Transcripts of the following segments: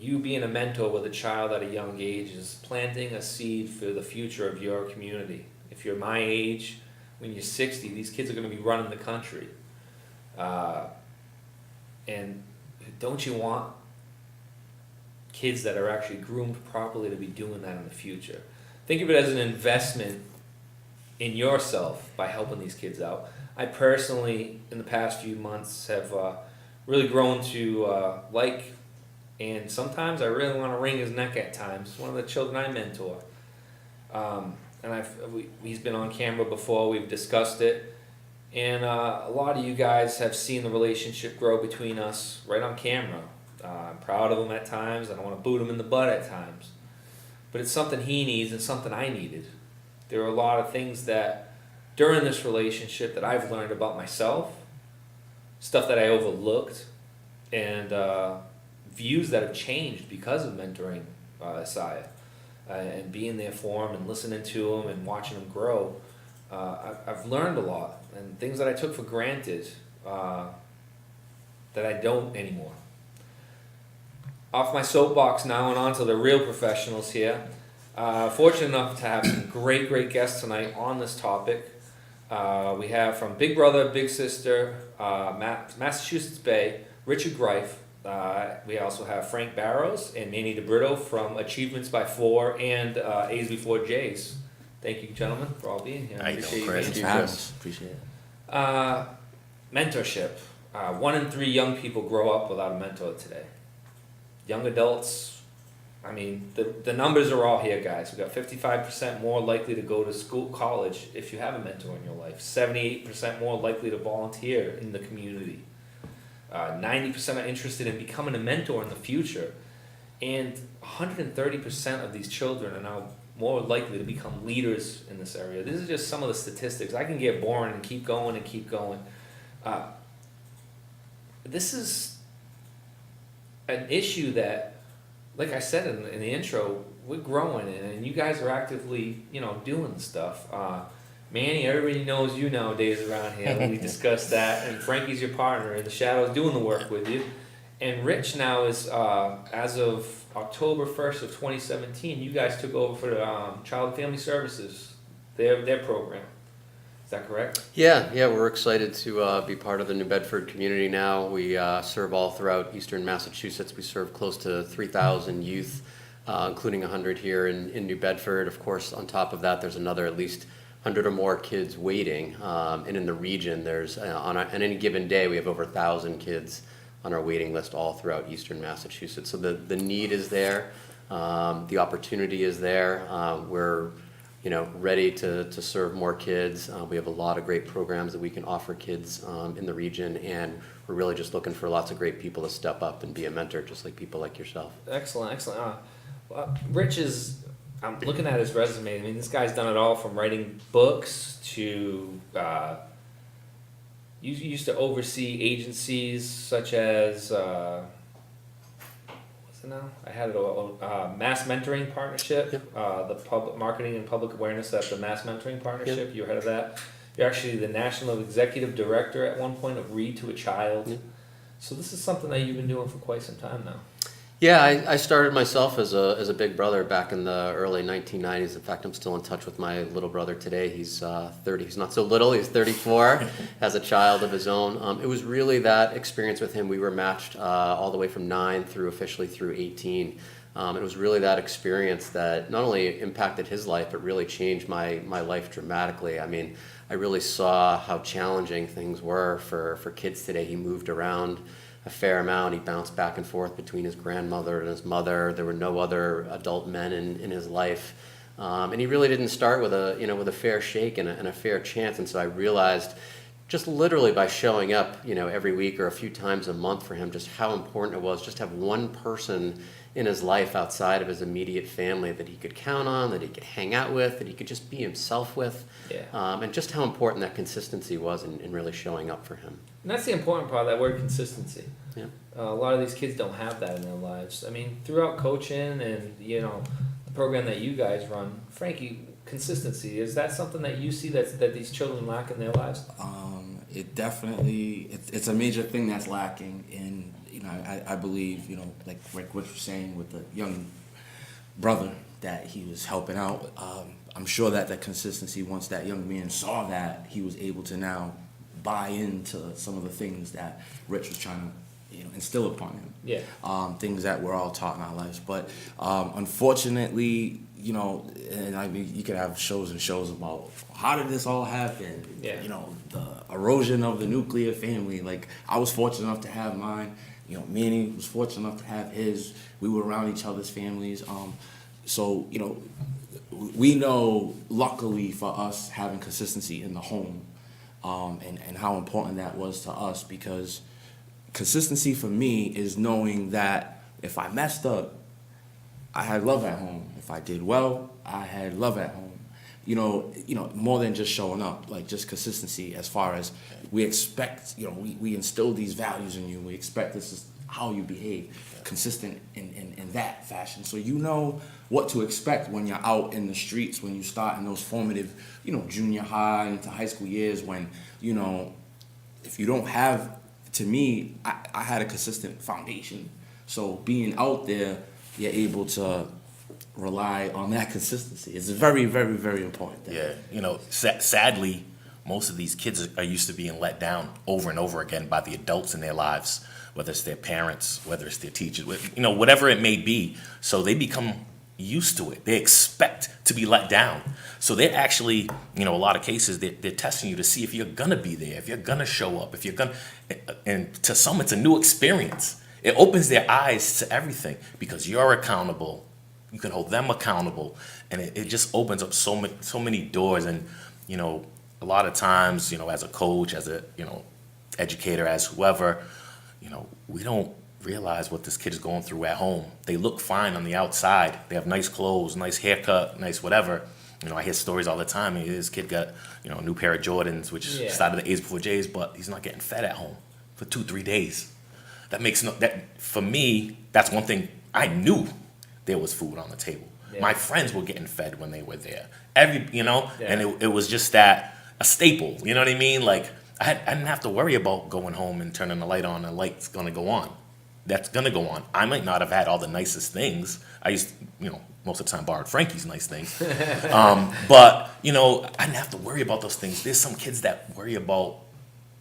you being a mentor with a child at a young age is planting a seed for the future of your community. If you're my age, when you're 60, these kids are going to be running the country. And don't you want kids that are actually groomed properly to be doing that in the future? Think of it as an investment in yourself by helping these kids out. I personally, in the past few months, have really grown to like, and sometimes I really want to wring his neck at times. One of the children I mentor. And he's been on camera before, we've discussed it. And a lot of you guys have seen the relationship grow between us right on camera. I'm proud of him at times. I don't want to boot him in the butt at times. But it's something he needs and something I needed. There are a lot of things that during this relationship that I've learned about myself, stuff that I overlooked, and views that have changed because of mentoring Isaiah and being there for him and listening to him and watching him grow. I've learned a lot, and things that I took for granted that I don't anymore. Off my soapbox now and on to the real professionals here. Fortunate enough to have some great guests tonight on this topic. We have from Big Brother, Big Sister, Massachusetts Bay, Richard Greif. We also have Frank Barros and Manny DeBrito from Achievements by Four and A's Before J's. Thank you, gentlemen, for all being here. Appreciate it. Mentorship. 1 in 3 young people grow up without a mentor today. Young adults, I mean, the numbers are all here, guys. We've got 55% more likely to go to college if you have a mentor in your life. 78% more likely to volunteer in the community. 90% are interested in becoming a mentor in the future. And 130% of these children are now more likely to become leaders in this area. This is just some of the statistics. I can get boring and keep going and keep going. This is an issue that, like I said in the intro, we're growing in, and you guys are actively, doing stuff. Manny, everybody knows you nowadays around here. We discussed that, and Frankie's your partner in the shadows doing the work with you. And Rich now is, as of October 1st of 2017, you guys took over for Child and Family Services, their program. Is that correct? Yeah, we're excited to be part of the New Bedford community now. We serve all throughout eastern Massachusetts. We serve close to 3,000 youth, including 100 here in New Bedford. Of course, on top of that, there's another at least 100 or more kids waiting. And in the region, there's on any given day, we have over 1,000 kids on our waiting list all throughout eastern Massachusetts. So the need is there, the opportunity is there. We're ready to serve more kids. We have a lot of great programs that we can offer kids in the region, and we're really just looking for lots of great people to step up and be a mentor, just like people like yourself. Excellent. Rich is, I'm looking at his resume. I mean, this guy's done it all from writing books to, you used to oversee agencies such as, now. I had a Mass Mentoring Partnership, the public marketing and public awareness at the Mass Mentoring Partnership. You're head of that. You're actually the National Executive Director at one point of Read to a Child. So this is something that you've been doing for quite some time now. Yeah, I started myself as a big brother back in the early 1990s. In fact, I'm still in touch with my little brother today. He's 30. He's not so little. He's 34, has a child of his own. It was really that experience with him. We were matched all the way from 9 through officially through 18. It was really that experience that not only impacted his life, but really changed my life dramatically. I mean, I really saw how challenging things were for kids today. He moved around a fair amount. He bounced back and forth between his grandmother and his mother. There were no other adult men in his life, and he really didn't start with a fair shake and a fair chance. And so I realized, just literally by showing up, every week or a few times a month for him, just how important it was just to have one person in his life outside of his immediate family that he could count on, that he could hang out with, that he could just be himself with, and just how important that consistency was in really showing up for him. And that's the important part of that word, consistency. Yeah. A lot of these kids don't have that in their lives. I mean, throughout coaching and, the program that you guys run, Frankie, consistency, is that something that you see that these children lack in their lives? It definitely, it's a major thing that's lacking in, I believe, like Rich was saying with the young brother that he was helping out, I'm sure that the consistency, once that young man saw that, he was able to now buy into some of the things that Rich was trying to, instill upon him. Yeah. Things that we're all taught in our lives. But unfortunately, and I mean, you could have shows and shows about how did this all happen? Yeah. The erosion of the nuclear family. Like, I was fortunate enough to have mine. Manny was fortunate enough to have his. We were around each other's families. So, we know, luckily for us, having consistency in the home, and how important that was to us, because consistency for me is knowing that if I messed up, I had love at home. If I did well, I had love at home. More than just showing up, like just consistency as far as we expect, we instill these values in you. We expect this is how you behave, consistent in that fashion. So what to expect when you're out in the streets, when you start in those formative, junior high into high school years, when, if you don't have, to me, I had a consistent foundation. So being out there, you're able to rely on that consistency. It's a very, very, very important thing. Yeah, sadly, most of these kids are used to being let down over and over again by the adults in their lives, whether it's their parents, whether it's their teachers, whatever it may be. So they become used to it. They expect to be let down. So they're actually, a lot of cases, they're testing you to see if you're gonna be there, if you're gonna show up, if you're gonna, and to some it's a new experience. It opens their eyes to everything because you're accountable. You can hold them accountable, and it just opens up so many doors. And a lot of times, as a coach, as a educator, as whoever, we don't realize what this kid is going through at home. They look fine on the outside. They have nice clothes, nice haircut, nice whatever. I hear stories all the time. This kid got a new pair of Jordans, which started the A's before J's, but he's not getting fed at home for 2-3 days. That for me, that's one thing I knew. There was food on the table. Yeah. My friends were getting fed when they were there. And it was just a staple. You know what I mean? Like, I didn't have to worry about going home and turning the light on. The light's gonna go on. That's gonna go on. I might not have had all the nicest things. I used, most of the time borrowed Frankie's nice things. But I didn't have to worry about those things. There's some kids that worry about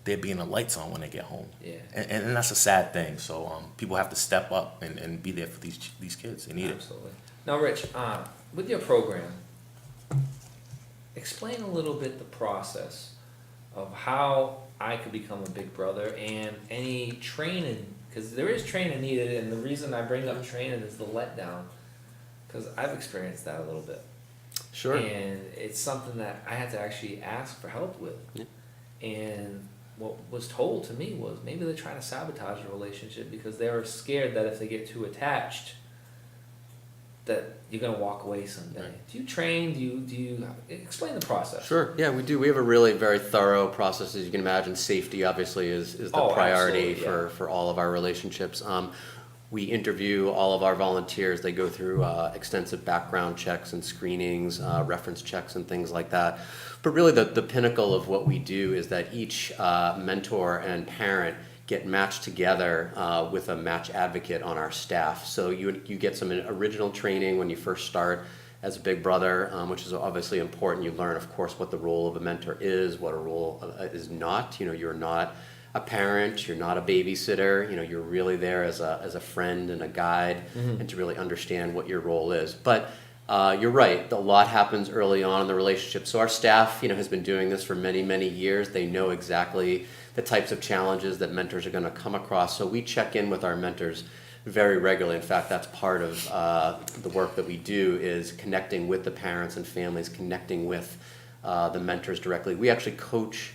there being the lights on when they get home. Yeah. And that's a sad thing. So people have to step up and be there for these kids. They need Absolutely. Now, Rich, with your program, explain a little bit the process of how I could become a big brother and any training, because there is training needed, and the reason I bring up training is the letdown, because I've experienced that a little bit. Sure. And it's something that I had to actually ask for help with. Yeah. And what was told to me was maybe they're trying to sabotage the relationship because they were scared that if they get too attached, that you're going to walk away someday. Right. Do you train? Do you explain the process? Sure. Yeah, we do. We have a really very thorough process. As you can imagine, safety obviously is the priority for all of our relationships. We interview all of our volunteers. They go through extensive background checks and screenings, reference checks and things like that. But really the pinnacle of what we do is that each mentor and parent get matched together with a match advocate on our staff. So you get some original training when you first start as a big brother, which is obviously important. You learn, of course, what the role of a mentor is, what a role is not. You're not a parent, you're not a babysitter, you're really there as a friend and a guide, and to really understand what your role is. But you're right, a lot happens early on in the relationship. So our staff, has been doing this for many, many years. They know exactly the types of challenges that mentors are going to come across. So we check in with our mentors very regularly. In fact, that's part of the work that we do, is connecting with the parents and families, connecting with the mentors directly. We actually coach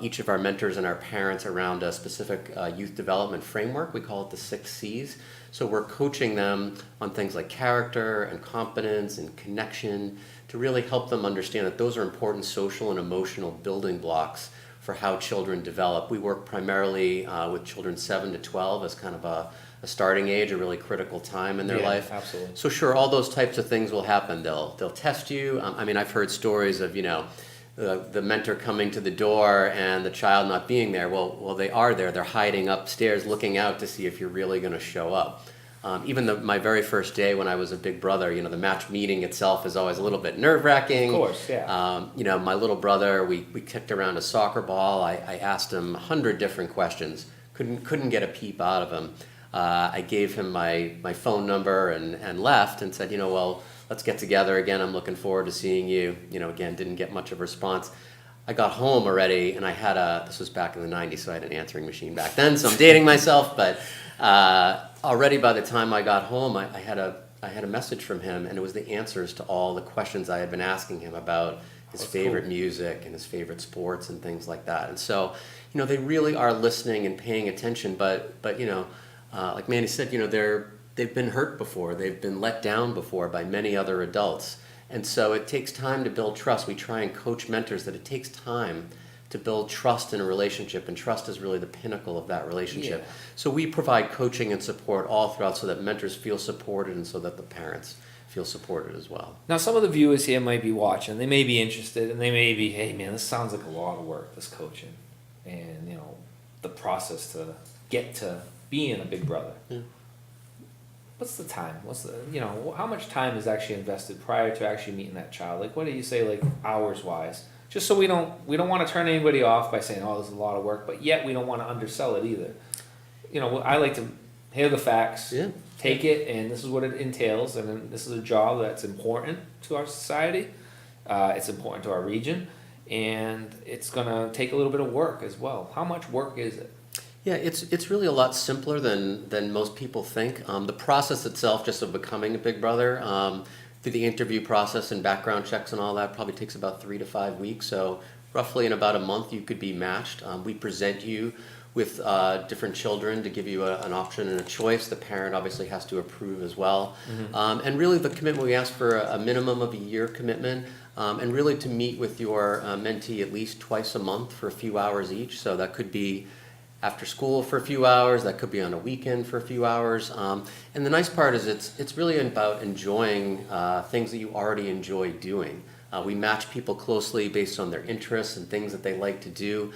each of our mentors and our parents around a specific youth development framework. We call it the 6 C's. So we're coaching them on things like character and competence and connection to really help them understand that those are important social and emotional building blocks for how children develop. We work primarily with children 7 to 12 as kind of a starting age, a really critical time in their life. Absolutely. So sure, all those types of things will happen. They'll test you. I've heard stories of, the mentor coming to the door and the child not being there. Well, they are there. They're hiding upstairs, looking out to see if you're really going to show up. Even my very first day when I was a big brother, the match meeting itself is always a little bit nerve-wracking. Of course, yeah. My little brother, we kicked around a soccer ball. I asked him 100 different questions. Couldn't get a peep out of him. I gave him my phone number and left and said, well, let's get together again. I'm looking forward to seeing you. Again, didn't get much of a response. I got home already, and I had this was back in the 90s, so I had an answering machine back then, so I'm dating myself, but already by the time I got home, I had a message from him, and it was the answers to all the questions I had been asking him about his favorite music and his favorite sports and things like that. And so, they really are listening and paying attention, but like Manny said, they've been hurt before, they've been let down before by many other adults. And so it takes time to build trust. We try and coach mentors that it takes time to build trust in a relationship, and trust is really the pinnacle of that relationship. Yeah. So we provide coaching and support all throughout so that mentors feel supported and so that the parents feel supported as well. Now, some of the viewers here might be watching. They may be interested, and they may be, hey, man, this sounds like a lot of work, this coaching. And, the process to get to being a big brother. Yeah. What's the time? How much time is actually invested prior to actually meeting that child? Like, what do you say, like, hours-wise? Just so we don't want to turn anybody off by saying, oh, this is a lot of work, but yet we don't want to undersell it either. I like to hear the facts, Yeah. take it, and this is what it entails, and then this is a job that's important to our society. It's important to our region, and it's going to take a little bit of work as well. How much work is it? Yeah, it's really a lot simpler than most people think. The process itself, just of becoming a big brother, through the interview process and background checks and all that, probably takes about 3 to 5 weeks. So roughly in about a month, you could be matched. We present you with different children to give you an option and a choice. The parent obviously has to approve as well. Mm-hmm. And really the commitment, we ask for a minimum of a year commitment, and really to meet with your mentee at least twice a month for a few hours each. So that could be after school for a few hours, that could be on a weekend for a few hours. And the nice part is it's really about enjoying things that you already enjoy doing. We match people closely based on their interests and things that they like to do.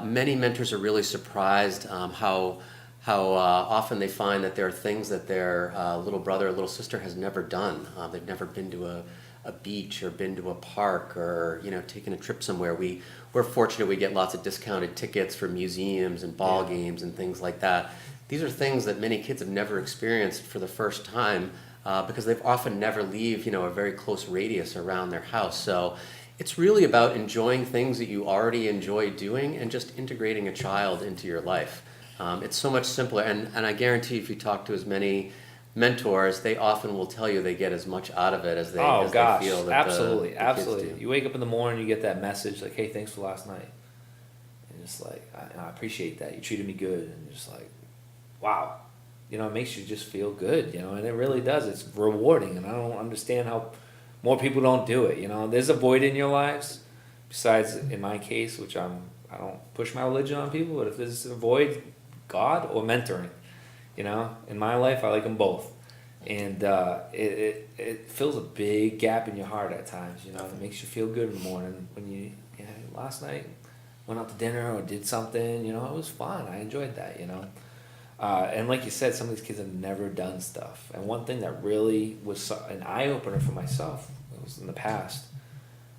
Many mentors are really surprised how often they find that there are things that their little brother or little sister has never done. They've never been to a beach or been to a park or taken a trip somewhere. We're fortunate we get lots of discounted tickets for museums and ball games and things like that. These are things that many kids have never experienced for the first time because they've often never leave a very close radius around their house. So it's really about enjoying things that you already enjoy doing and just integrating a child into your life. It's so much simpler, and I guarantee if you talk to as many mentors, they often will tell you they get as much out of it as they feel that absolutely, the absolutely. kids do. You wake up in the morning, you get that message like, "Hey, thanks for last night," and it's like, I appreciate that. You treated me good, and you're just like, wow, it makes you just feel good, and it really does. It's rewarding, and I don't understand how more people don't do it. There's a void in your lives. Besides, in my case, which I don't push my religion on people, but if there's a void, God or mentoring. In my life, I like them both. And it fills a big gap in your heart at times, It makes you feel good in the morning when last night went out to dinner or did something, it was fun. I enjoyed that, And like you said, some of these kids have never done stuff. And one thing that really was an eye-opener for myself, it was in the past,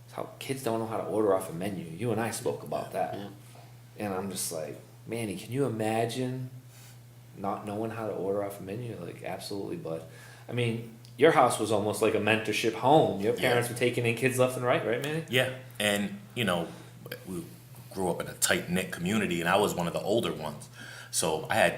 is how kids don't know how to order off a menu. You and I spoke about that. Yeah. And I'm just like, Manny, can you imagine not knowing how to order off a menu? Like, absolutely, bud. I mean, your house was almost like a mentorship home. Your parents were taking in kids left and right, Manny? Yeah, and we grew up in a tight-knit community, and I was one of the older ones. So I had,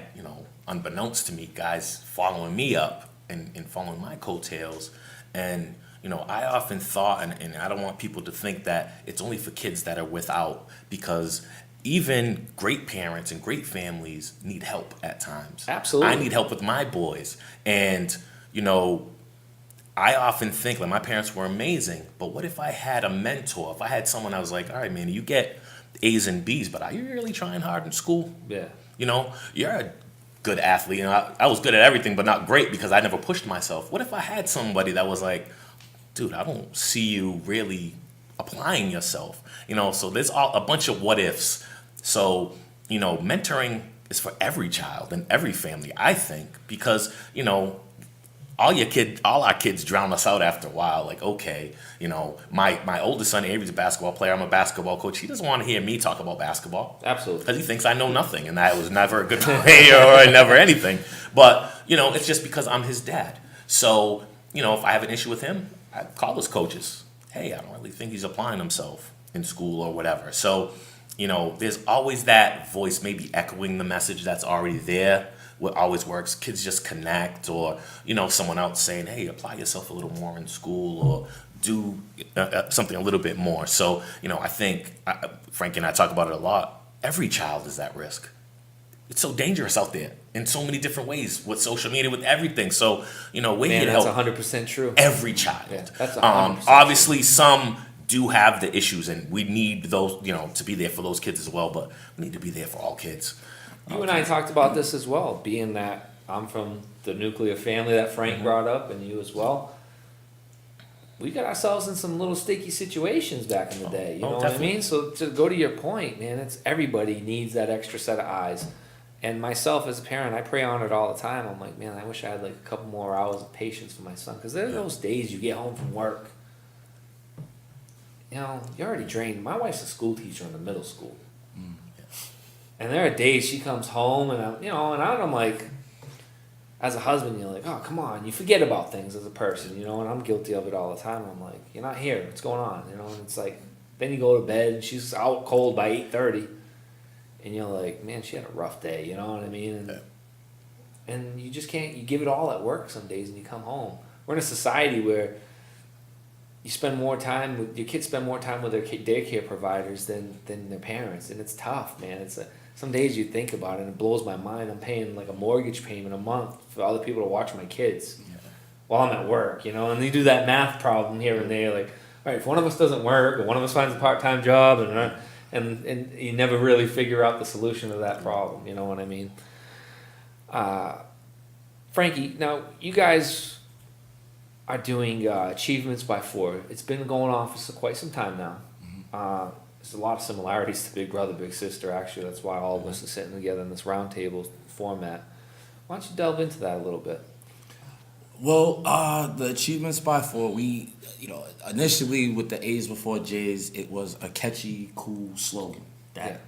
unbeknownst to me, guys following me up and following my coattails. And, I often thought, and I don't want people to think that it's only for kids that are without, because even great parents and great families need help at times. Absolutely. I need help with my boys. And, I often think, like, my parents were amazing, but what if I had a mentor? If I had someone I was like, all right, man, you get A's and B's, but are you really trying hard in school? Yeah. You're a good athlete. I was good at everything, but not great because I never pushed myself. What if I had somebody that was like, dude, I don't see you really applying yourself. So there's a bunch of what ifs. So, mentoring is for every child and every family, I think, because, all our kids drown us out after a while. Like, okay, my oldest son Avery's a basketball player. I'm a basketball coach. He doesn't want to hear me talk about basketball. Absolutely. Because he thinks I know nothing, and I was never a good player or never anything. But, it's just because I'm his dad. So, if I have an issue with him, I call his coaches. Hey, I don't really think he's applying himself in school or whatever. So, there's always that voice maybe echoing the message that's already there. What always works, kids just connect, or, someone else saying, hey, apply yourself a little more in school, or do something a little bit more. So, I think, Frankie and I talk about it a lot, every child is at risk. It's so dangerous out there in so many different ways, with social media, with everything. So, we're here to that's help 100% true. every child. Yeah, that's 100% Obviously, some do have the issues, and we need those, to be there for those kids as well, but we need to be there for all kids. You and I talked about this as well, being that I'm from the nuclear family that Frank brought up, and you as well. We got ourselves in some little sticky situations back in the day, you know what I definitely. mean? So to go to your point, man, it's everybody needs that extra set of eyes. And myself as a parent, I pray on it all the time. I'm like, man, I wish I had like a couple more hours of patience for my son. Because there are those days you get home from work, you're already drained. My wife's a school teacher in the middle school. And there are days she comes home and I'm like, as a husband, you're like, oh, come on. You forget about things as a person, and I'm guilty of it all the time. I'm like, you're not here. What's going on? And it's like, then you go to bed and she's out cold by 8:30. And you're like, man, she had a rough day. You know what I mean? And you just can't, you give it all at work some days and you come home. We're in a society where you spend more time with, your kids spend more time with their daycare providers than their parents. And it's tough, man. Some days you think about it and it blows my mind. I'm paying like a mortgage payment a month for other people to watch my kids while I'm at work, and you do that math problem here and there, like, all right, if one of us doesn't work or one of us finds a part-time job and you never really figure out the solution to that problem, you know what I mean? Frankie, now you guys are doing Achievements by 4. It's been going on for quite some time now. There's a lot of similarities to Big Brother, Big Sister, actually. That's why all of us are sitting together in this roundtable format. Why don't you delve into that a little bit? Well, the Achievements by 4, we, initially with the A's before J's, it was a catchy, cool slogan that,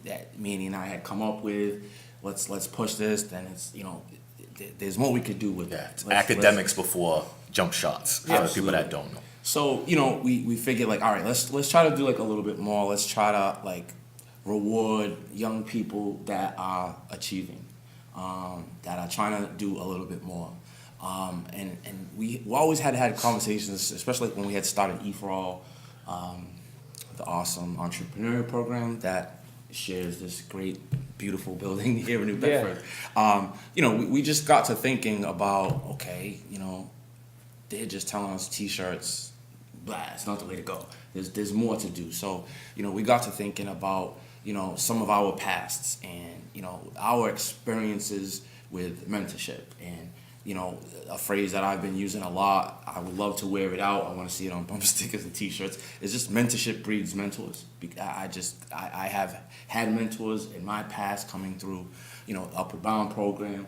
that Manny and I had come up with. Let's push this. Then it's, there's more we could do with that. Academics before jump shots, for people that don't know. So, we figured like, all right, let's try to do like a little bit more. Let's try to like reward young people that are achieving, that are trying to do a little bit more. And we always had conversations, especially when we had started E4All, the awesome entrepreneur program that shares this great, beautiful building here in New Bedford. We just got to thinking about, okay, they're just telling us T-shirts, blah, it's not the way to go. There's more to do. So, we got to thinking about, some of our pasts and, our experiences with mentorship. And, a phrase that I've been using a lot, I would love to wear it out. I want to see it on bumper stickers and T-shirts. It's just mentorship breeds mentors. I have had mentors in my past coming through, Upward Bound program,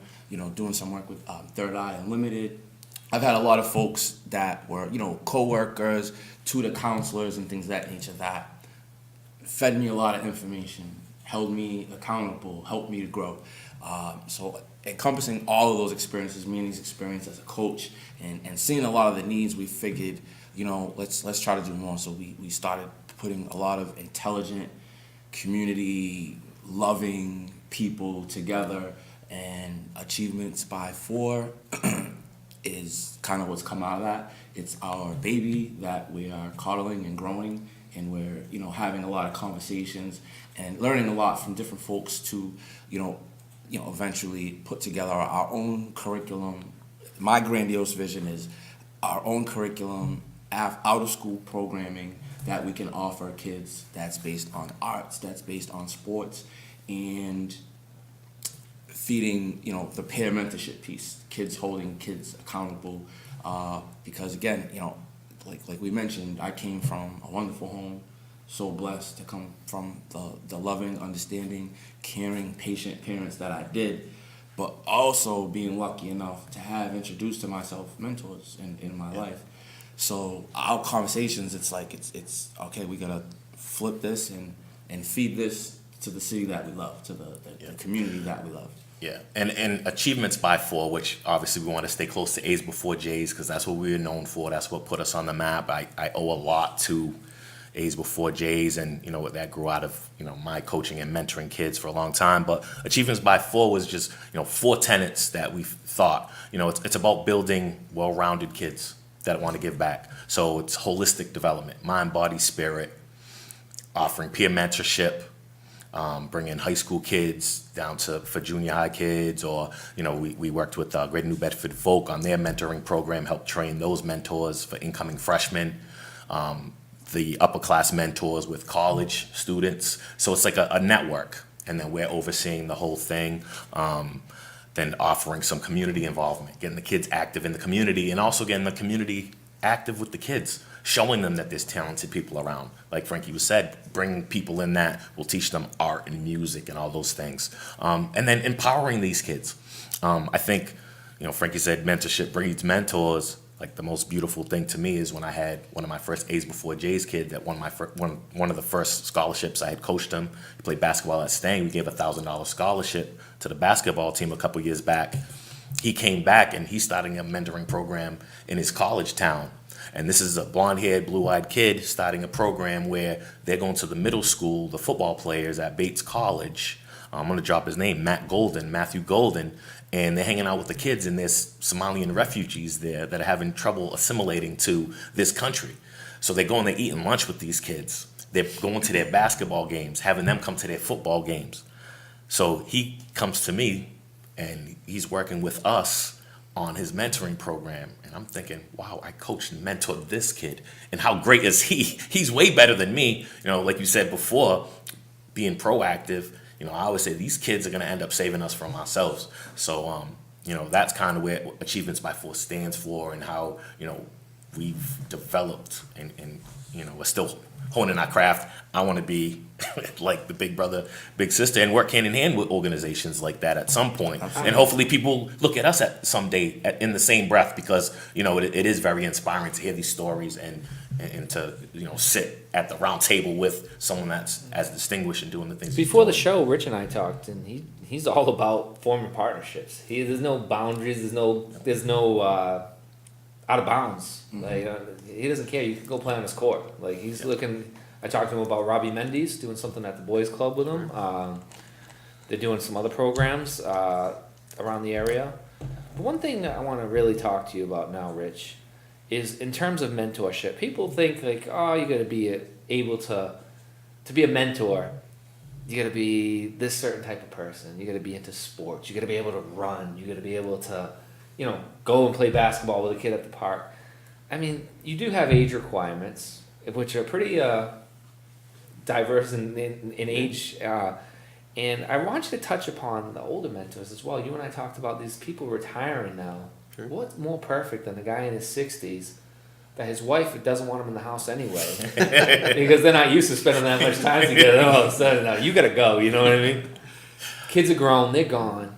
doing some work with Third Eye Unlimited. I've had a lot of folks that were, co-workers, tutor counselors and things of that nature that fed me a lot of information, held me accountable, helped me to grow. So encompassing all of those experiences, Manny's experience as a coach, and seeing a lot of the needs, we figured, let's try to do more. So we started putting a lot of intelligent, community-loving people together, and Achievements by 4 is kind of what's come out of that. It's our baby that we are coddling and growing, and we're having a lot of conversations and learning a lot from different folks to eventually put together our own curriculum. My grandiose vision is our own curriculum, out of school programming that we can offer kids that's based on arts, that's based on sports, and feeding, the peer mentorship piece, kids holding kids accountable, because again, like we mentioned, I came from a wonderful home, so blessed to come from the loving, understanding, caring, patient parents that I did, but also being lucky enough to have introduced to myself mentors in my life. So our conversations, it's like it's okay. We gotta flip this and feed this to the city that we love, to the community that we love. Yeah, and achievements by 4, which obviously we want to stay close to A's before J's because that's what we're known for. That's what put us on the map. I owe a lot to A's before J's, and that grew out of my coaching and mentoring kids for a long time. But achievements by 4 was just 4 tenets that we thought it's about building well-rounded kids that want to give back. So it's holistic development, mind, body, spirit, offering peer mentorship. Bringing high school kids down for junior high kids, or we worked with Greater New Bedford Folk on their mentoring program, helped train those mentors for incoming freshmen, the upper class mentors with college students. So it's like a network, and then we're overseeing the whole thing. Then offering some community involvement, getting the kids active in the community, and also getting the community active with the kids, showing them that there's talented people around. Like Frankie said, bring people in that will teach them art and music and all those things. And then empowering these kids. I think, Frankie said mentorship breeds mentors. Like the most beautiful thing to me is when I had one of my first A's before J's kid that won one of the first scholarships. I had coached him. He played basketball at Stang. We gave a $1,000 scholarship to the basketball team a couple years back. He came back and he's starting a mentoring program in his college town. And this is a blonde-haired, blue-eyed kid starting a program where they're going to the middle school, the football players at Bates College. I'm going to drop his name, Matthew Golden, and they're hanging out with the kids, and there's Somalian refugees there that are having trouble assimilating to this country. So they're going, they're eating lunch with these kids. They're going to their basketball games, having them come to their football games. So he comes to me, and he's working with us on his mentoring program. And I'm thinking, wow, I coached and mentored this kid. And how great is he? He's way better than me. Like you said before, being proactive, I always say these kids are going to end up saving us from ourselves. So, that's kind of where Achievements by 4 stands for, and how, we've developed and we're still honing our craft. I want to be like the big brother, big sister, and work hand in hand with organizations like that at some point. Absolutely. And hopefully people look at us at someday in the same breath, because it is very inspiring to hear these stories and to sit at the round table with someone that's as distinguished and doing the things. Before the show, Rich and I talked, and he's all about forming partnerships. There's no boundaries. There's no out of bounds. Mm-hmm. Like he doesn't care. You can go play on his court. Like he's looking. I talked to him about Robbie Mendes doing something at the boys' club with him. They're doing some other programs around the area. But one thing that I want to really talk to you about now, Rich, is in terms of mentorship. People think like, oh, you got to be able to be a mentor. You got to be this certain type of person. You got to be into sports. You got to be able to run. You got to be able to, go and play basketball with a kid at the park. I mean, you do have age requirements, which are pretty diverse in age. And I want you to touch upon the older mentors as well. You and I talked about these people retiring now. Sure. What's more perfect than a guy in his 60s that his wife doesn't want him in the house anyway because they're not used to spending that much time together. And all of a sudden, now you gotta go. You know what I mean? Kids are grown, they're gone.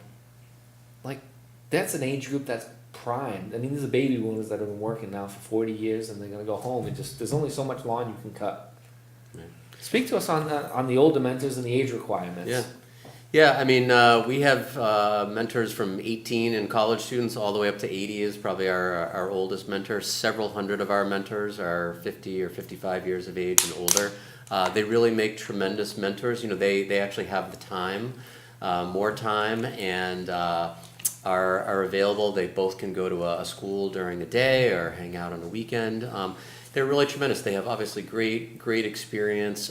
Like that's an age group that's prime. I mean, these are baby boomers that have been working now for 40 years, and they're gonna go home and just there's only so much lawn you can cut. Right. Speak to us on the older mentors and the age requirements. Yeah, I mean, we have mentors from 18 and college students all the way up to 80 is probably our oldest mentor. Several hundred of our mentors are 50 or 55 years of age and older. They really make tremendous mentors. They actually have the time, more time, and are available. They both can go to a school during the day or hang out on the weekend. They're really tremendous. They have obviously great experience.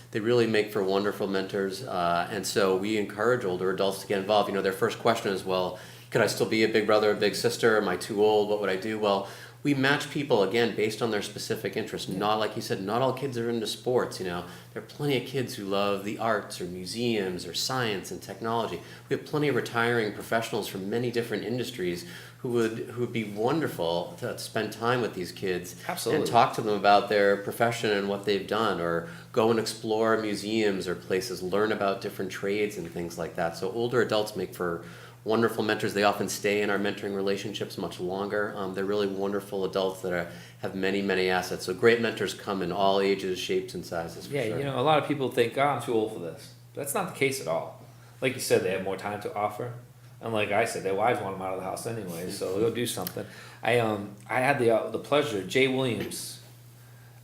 They really make for wonderful mentors. And so we encourage older adults to get involved. Their first question is, well, could I still be a big brother or big sister? Am I too old? What would I do? Well, we match people, again, based on their specific interests. Not, like you said, not all kids are into sports. There are plenty of kids who love the arts or museums or science and technology. We have plenty of retiring professionals from many different industries who would be wonderful to spend time with these kids Absolutely. and talk to them about their profession and what they've done, or go and explore museums or places, learn about different trades and things like that. So older adults make for wonderful mentors. They often stay in our mentoring relationships much longer. They're really wonderful adults that have many, many assets. So great mentors come in all ages, shapes, and sizes. For Yeah, sure. you know, a lot of people think, oh, I'm too old for this. That's not the case at all. Like you said, they have more time to offer. And like I said, their wives want them out of the house anyway, so they'll do something. I had the pleasure, Jay Williams,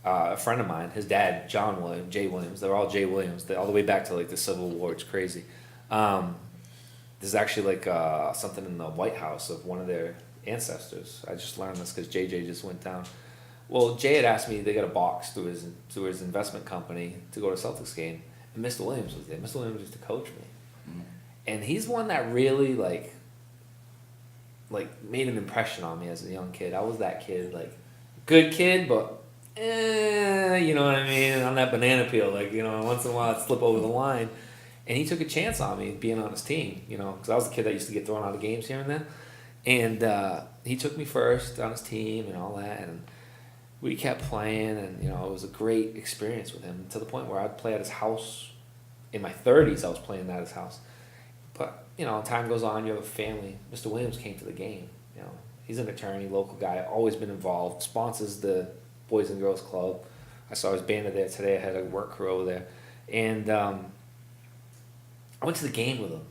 a friend of mine, his dad, John Williams, Jay Williams, they're all Jay Williams, all the way back to like the Civil War, it's crazy. There's actually like something in the White House of one of their ancestors. I just learned this because JJ just went down. Well, Jay had asked me, they got a box through his investment company to go to a Celtics game, and Mr. Williams was there. Mr. Williams used to coach me. And he's one that really like made an impression on me as a young kid. I was that kid, like good kid, but you know what I mean, on that banana peel, like, you know, once in a while I'd slip over the line. And he took a chance on me being on his team, you know, because I was the kid that used to get thrown out of games here and there. And he took me first on his team and all that, and we kept playing, and you know, it was a great experience with him, to the point where I'd play at his house. In my 30s, I was playing at his house. But, you know, time goes on, you have a family. Mr. Williams came to the game. You know, he's an attorney, local guy, always been involved, sponsors the Boys and Girls Club. I saw his banner there today. I had a work crew over there. And I went to the game with him.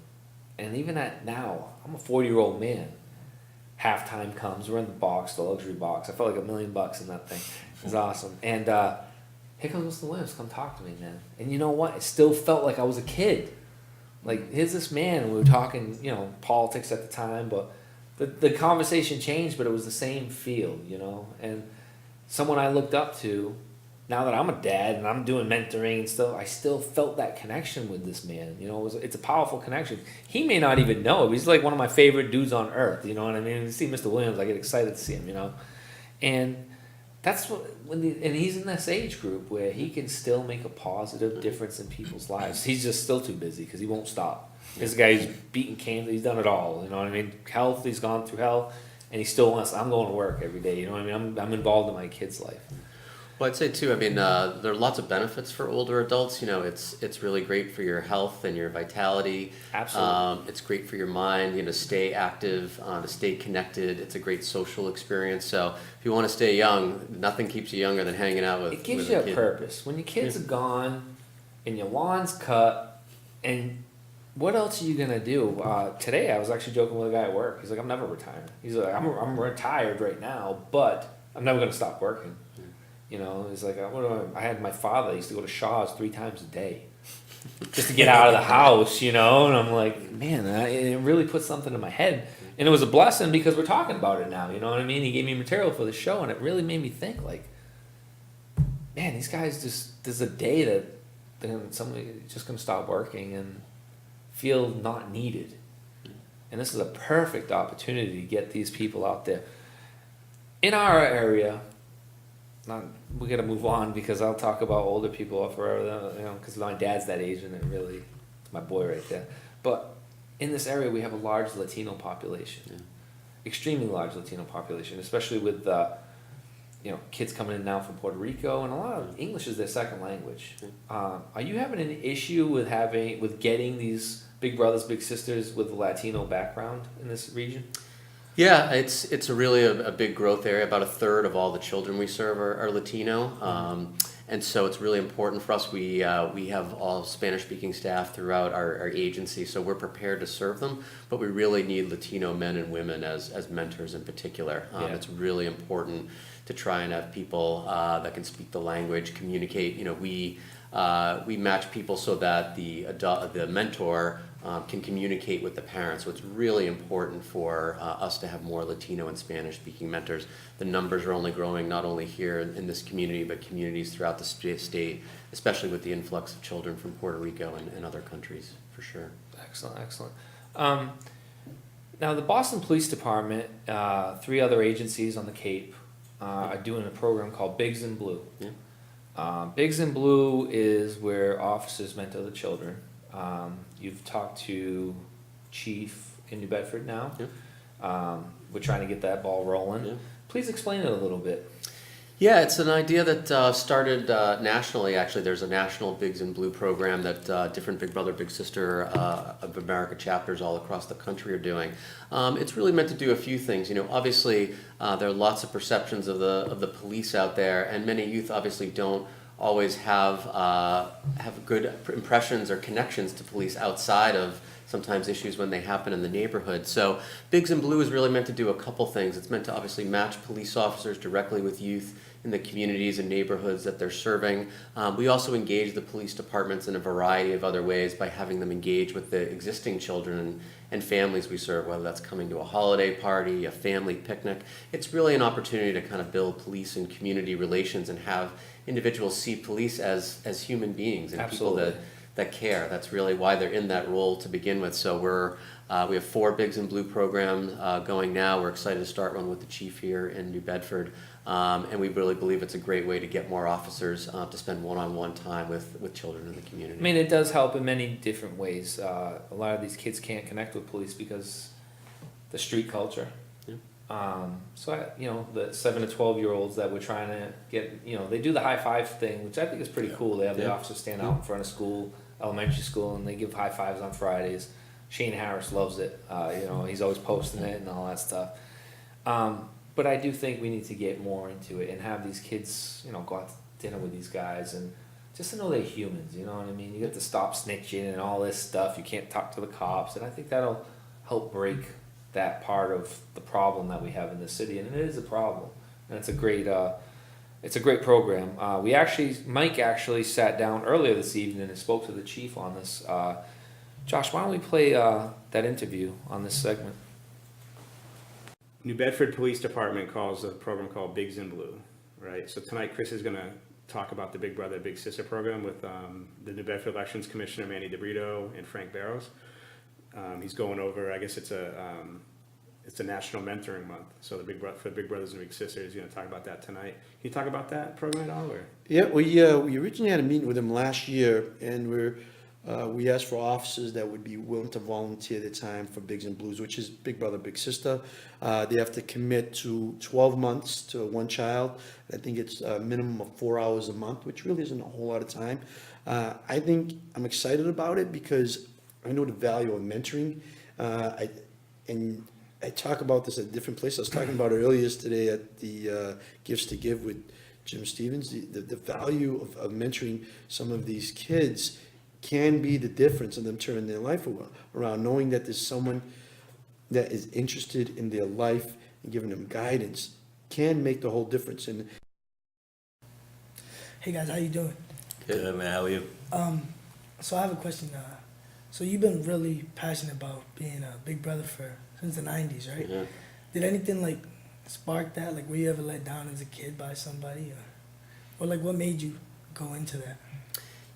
And even at now, I'm a 40-year-old man. Halftime comes, we're in the box, the luxury box. I felt like $1 million in that thing. It was awesome. And here comes Mr. Williams, come talk to me, man. And you know what? It still felt like I was a kid. Like, here's this man, and we were talking, you know, politics at the time, but the conversation changed, but it was the same feel, you know. And someone I looked up to, now that I'm a dad and I'm doing mentoring and stuff, I still felt that connection with this man. You know, it's a powerful connection. He may not even know it, but he's like one of my favorite dudes on earth, you know what I mean? You see Mr. Williams, I get excited to see him, you know. And that's what, and he's in this age group where he can still make a positive difference in people's lives. He's just still too busy because he won't stop. This guy's beaten cancer, he's done it all, you know what I mean? Health, he's gone through hell, and he still wants, I'm going to work every day, you know what I mean? I'm involved in my kid's life. Well, I'd say too, I mean, there are lots of benefits for older adults. You know, it's really great for your health and your vitality. Absolutely. It's great for your mind, you know, stay active, to stay connected. It's a great social experience. So if you want to stay young, nothing keeps you younger than hanging out with It gives with you a kid. purpose. When your kids are gone and your lawn's cut, and what else are you going to do? Today I was actually joking with a guy at work. He's like, I'm never retiring. He's like, I'm retired right now, but I'm never going to stop working. You know, it's like, I had my father, used to go to Shaw's 3 times a day just to get out of the house, you know, and I'm like, man, it really put something in my head. And it was a blessing because we're talking about it now, you know what I mean? He gave me material for the show, and it really made me think, like, man, these guys just, there's a day that somebody's just going to stop working and feel not needed. And this is a perfect opportunity to get these people out there. In our area, we got to move on because I'll talk about older people forever, you know, because my dad's that age, and it really, it's my boy right there. But in this area, we have a large Latino population, extremely large Latino population, especially with you know, kids coming in now from Puerto Rico, and a lot of English is their second language. Are you having an issue with getting these big brothers, big sisters with a Latino background in this region? Yeah, it's really a big growth area. About 1/3 of all the children we serve are Latino, and so it's really important for us. We have all Spanish-speaking staff throughout our agency, so we're prepared to serve them. But we really need Latino men and women as mentors in particular. It's really important to try and have people that can speak the language, communicate. You know, we match people so that the mentor can communicate with the parents. So it's really important for us to have more Latino and Spanish-speaking mentors. The numbers are only growing, not only here in this community, but communities throughout the state, especially with the influx of children from Puerto Rico and other countries, for sure. Excellent, excellent. Now, the Boston Police Department, 3 other agencies on the Cape, are doing a program called Bigs in Blue. Yeah. Bigs in Blue is where officers mentor the children. You've talked to Chief in New Bedford now. Yeah. We're trying to get that ball rolling. Yeah. Please explain it a little bit. Yeah, it's an idea that started nationally. Actually, there's a national Bigs in Blue program that different Big Brother, Big Sister of America chapters all across the country are doing. It's really meant to do a few things. You know, obviously there are lots of perceptions of the police out there, and many youth obviously don't always have good impressions or connections to police outside of sometimes issues when they happen in the neighborhood. So Bigs in Blue is really meant to do a couple things. It's meant to obviously match police officers directly with youth in the communities and neighborhoods that they're serving. We also engage the police departments in a variety of other ways by having them engage with the existing children and families we serve, whether that's coming to a holiday party, a family picnic. It's really an opportunity to kind of build police and community relations and have individuals see police as human beings and Absolutely. people that care. That's really why they're in that role to begin with. So we have 4 Bigs in Blue programs going now. We're excited to start one with the chief here in New Bedford. And we really believe it's a great way to get more officers to spend one-on-one time with children in the community. I mean, it does help in many different ways. A lot of these kids can't connect with police because the street culture. The 7 to 12-year-olds that we're trying to get, they do the high five thing, which I think is pretty cool. They have the Yeah. officers stand out in front of school, elementary school, and they give high fives on Fridays. Shane Harris loves it. He's always posting it and all that stuff. But I do think we need to get more into it and have these kids, go out to dinner with these guys and just to know they're humans. You know what I mean? You get to stop snitching and all this stuff. You can't talk to the cops, and I think that'll help break that part of the problem that we have in the city, and it is a problem. And it's a great program. Mike actually sat down earlier this evening and spoke to the chief on this. Josh, why don't we play that interview on this segment? New Bedford Police Department calls a program called Bigs in Blue, right? So tonight Chris is going to talk about the Big Brother, Big Sister program with the New Bedford Elections Commissioner Manny DeBrito and Frank Barros. He's going over, I guess it's a national mentoring month. So for Big Brothers and Big Sisters, he's going to talk about that tonight. Can you talk about that program at all? Or? Yeah, we originally had a meeting with him last year, and we asked for officers that would be willing to volunteer their time for Bigs and Blues, which is Big Brother, Big Sister. They have to commit to 12 months to one child. I think it's a minimum of 4 hours a month, which really isn't a whole lot of time. I'm excited about it because I know the value of mentoring. I talk about this at different places. I was talking about it earlier today at the Gifts to Give with Jim Stevens. The value of mentoring some of these kids can be the difference in them turning their life around, knowing that there's someone that is interested in their life and giving them guidance can make the whole difference. And hey guys, how you doing? Good, man. How are you? So I have a question. So you've been really passionate about being a big brother since the 90s, right? Yeah. Did anything spark that? Were you ever let down as a kid by somebody, or what made you go into that?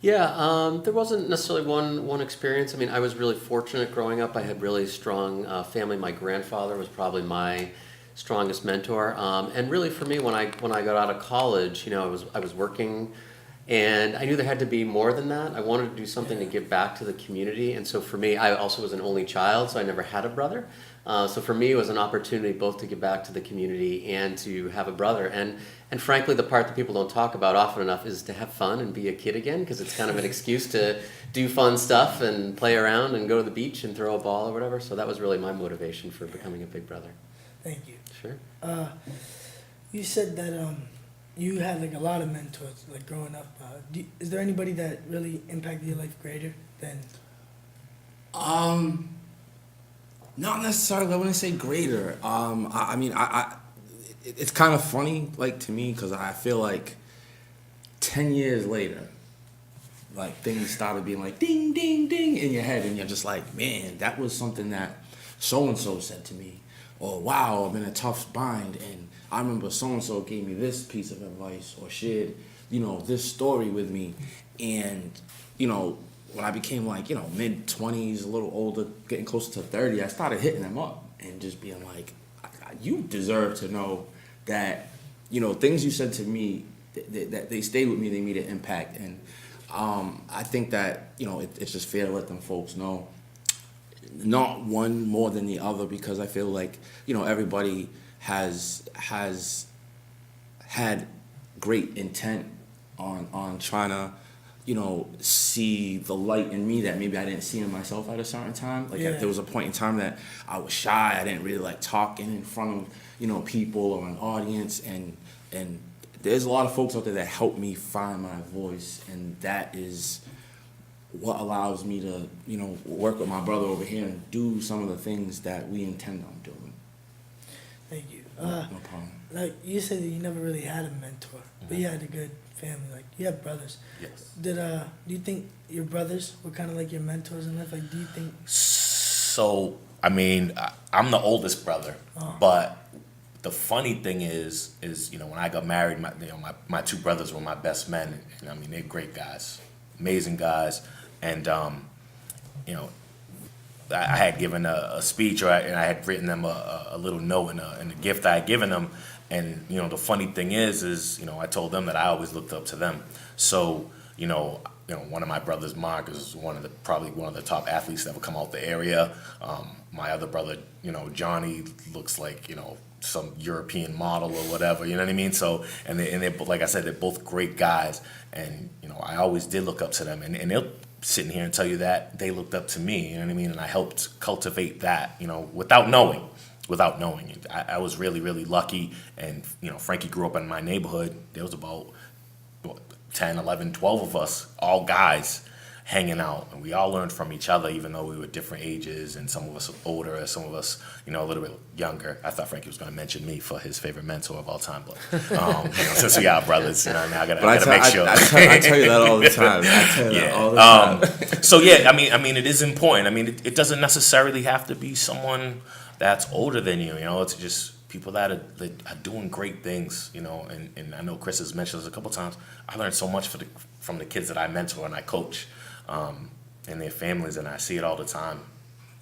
Yeah, there wasn't necessarily one experience. I mean, I was really fortunate growing up. I had really strong family. My grandfather was probably my strongest mentor. And really, for me, when I got out of college, I was working, and I knew there had to be more than that. I wanted to do something to give back to the community. And so for me, I also was an only child, so I never had a brother. So for me, it was an opportunity both to give back to the community and to have a brother. And frankly, the part that people don't talk about often enough is to have fun and be a kid again, because it's kind of an excuse to do fun stuff and play around and go to the beach and throw a ball or whatever. So that was really my motivation for becoming a big brother. Thank you. Sure. You said that you had a lot of mentors growing up. Is there anybody that really impacted your life greater than? Not necessarily. I wouldn't say greater. It's kind of funny, to me, because I feel like 10 years later, things started being ding, ding, ding in your head, and you're just man, that was something that so-and-so said to me, or wow, I'm in a tough bind, and I remember so-and-so gave me this piece of advice, or shared, this story with me, and, when I became mid-20s, a little older, getting closer to 30, I started hitting them up and just being you deserve to know that, things you said to me, that they stayed with me, they made an impact. And I think that, it's just fair to let them folks know not one more than the other, because I feel like, you know, everybody has had great intent on trying to, you know, see the light in me that maybe I didn't see in myself at a certain time. Like, Yeah. there was a point in time that I was shy. I didn't really like talking in front of, you know, people or an audience, and there's a lot of folks out there that helped me find my voice, and that is what allows me to, you know, work with my brother over here and do some of the things that we intend on doing. Thank you. No problem. Like you said that you never really had a mentor, but you had a good family. Like you have brothers. Yes. Do you think your brothers were kind of like your mentors in life? Like, do you think? So, I mean, I'm the oldest brother, but the funny thing is, you know, when I got married, my two brothers were my best men, and I mean, they're great guys, amazing guys, and you know, I had given a speech, and I had written them a little note and a gift I had given them, and you know, the funny thing is, you know, I told them that I always looked up to them. So, you know, one of my brothers, Mark, is probably one of the top athletes that ever come out the area. My other brother, you know, Johnny, looks like, you know, some European model or whatever, you know what I mean? So, and they're, like I said, they're both great guys, and you know, I always did look up to them, and they'll sit in here and tell you that they looked up to me, you know what I mean? And I helped cultivate that, you know, without knowing. I was really, really lucky, and you know, Frankie grew up in my neighborhood. There was about 10, 11, 12 of us, all guys, hanging out, and we all learned from each other, even though we were different ages, and some of us older, some of us, you know, a little bit younger. I thought Frankie was going to mention me for his favorite mentor of all time, but you know, since we are brothers, you know, I gotta make sure. I tell you that all the time. I tell you that all the time. So yeah, I mean, it is important. I mean, it doesn't necessarily have to be someone that's older than you. You know, it's just people that are doing great things. You know, and I know Chris has mentioned this a couple times. I learned so much from the kids that I mentor and I coach. And their families, and I see it all the time,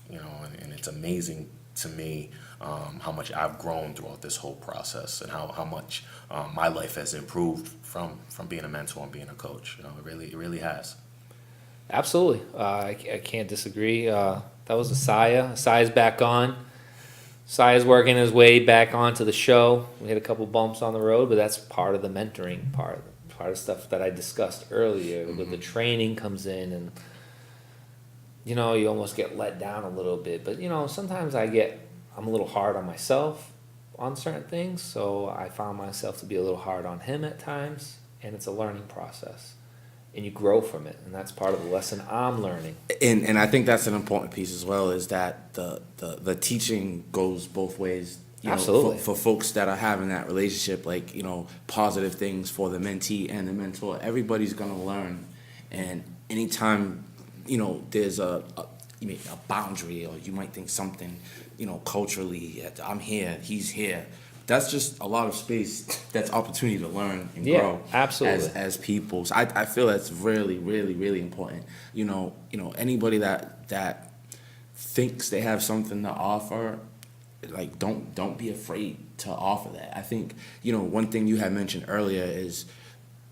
you know, and it's amazing to me how much I've grown throughout this whole process, and how much my life has improved from being a mentor and being a coach. You know, it really has. Absolutely. I can't disagree. That was Asaya. Asaya's back on. Asaya's working his way back onto the show. We had a couple bumps on the road, but that's part of the mentoring part of stuff that I discussed earlier. With the training comes in, and you know, you almost get let down a little bit. But you know, sometimes I'm a little hard on myself on certain things, so I found myself to be a little hard on him at times, and it's a learning process, and you grow from it, and that's part of the lesson I'm learning. And I think that's an important piece as well, is that the teaching goes both ways. You know, Absolutely. for folks that are having that relationship, like, you know, positive things for the mentee and the mentor, everybody's gonna learn. And anytime, you know, there's a boundary, or you might think something, you know, culturally, I'm here, he's here. That's just a lot of space. That's opportunity to learn and grow. Absolutely. As people. So I feel that's really, really, really important. You know, anybody that thinks they have something to offer, like, don't be afraid to offer that. I think, you know, one thing you had mentioned earlier is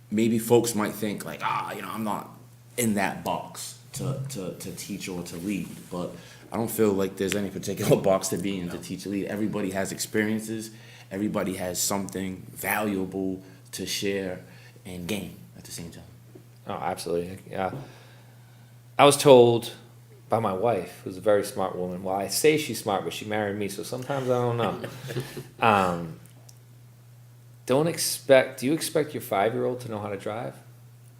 maybe folks might think like, you know, I'm not in that box to teach or to lead, but I don't feel like there's any particular box to be in to teach or lead. Everybody has experiences. Everybody has something valuable to share and gain at the same time. Oh, absolutely. Yeah. I was told by my wife, who's a very smart woman. Well, I say she's smart, but she married me, so sometimes I don't know. Do you expect your 5-year-old to know how to drive?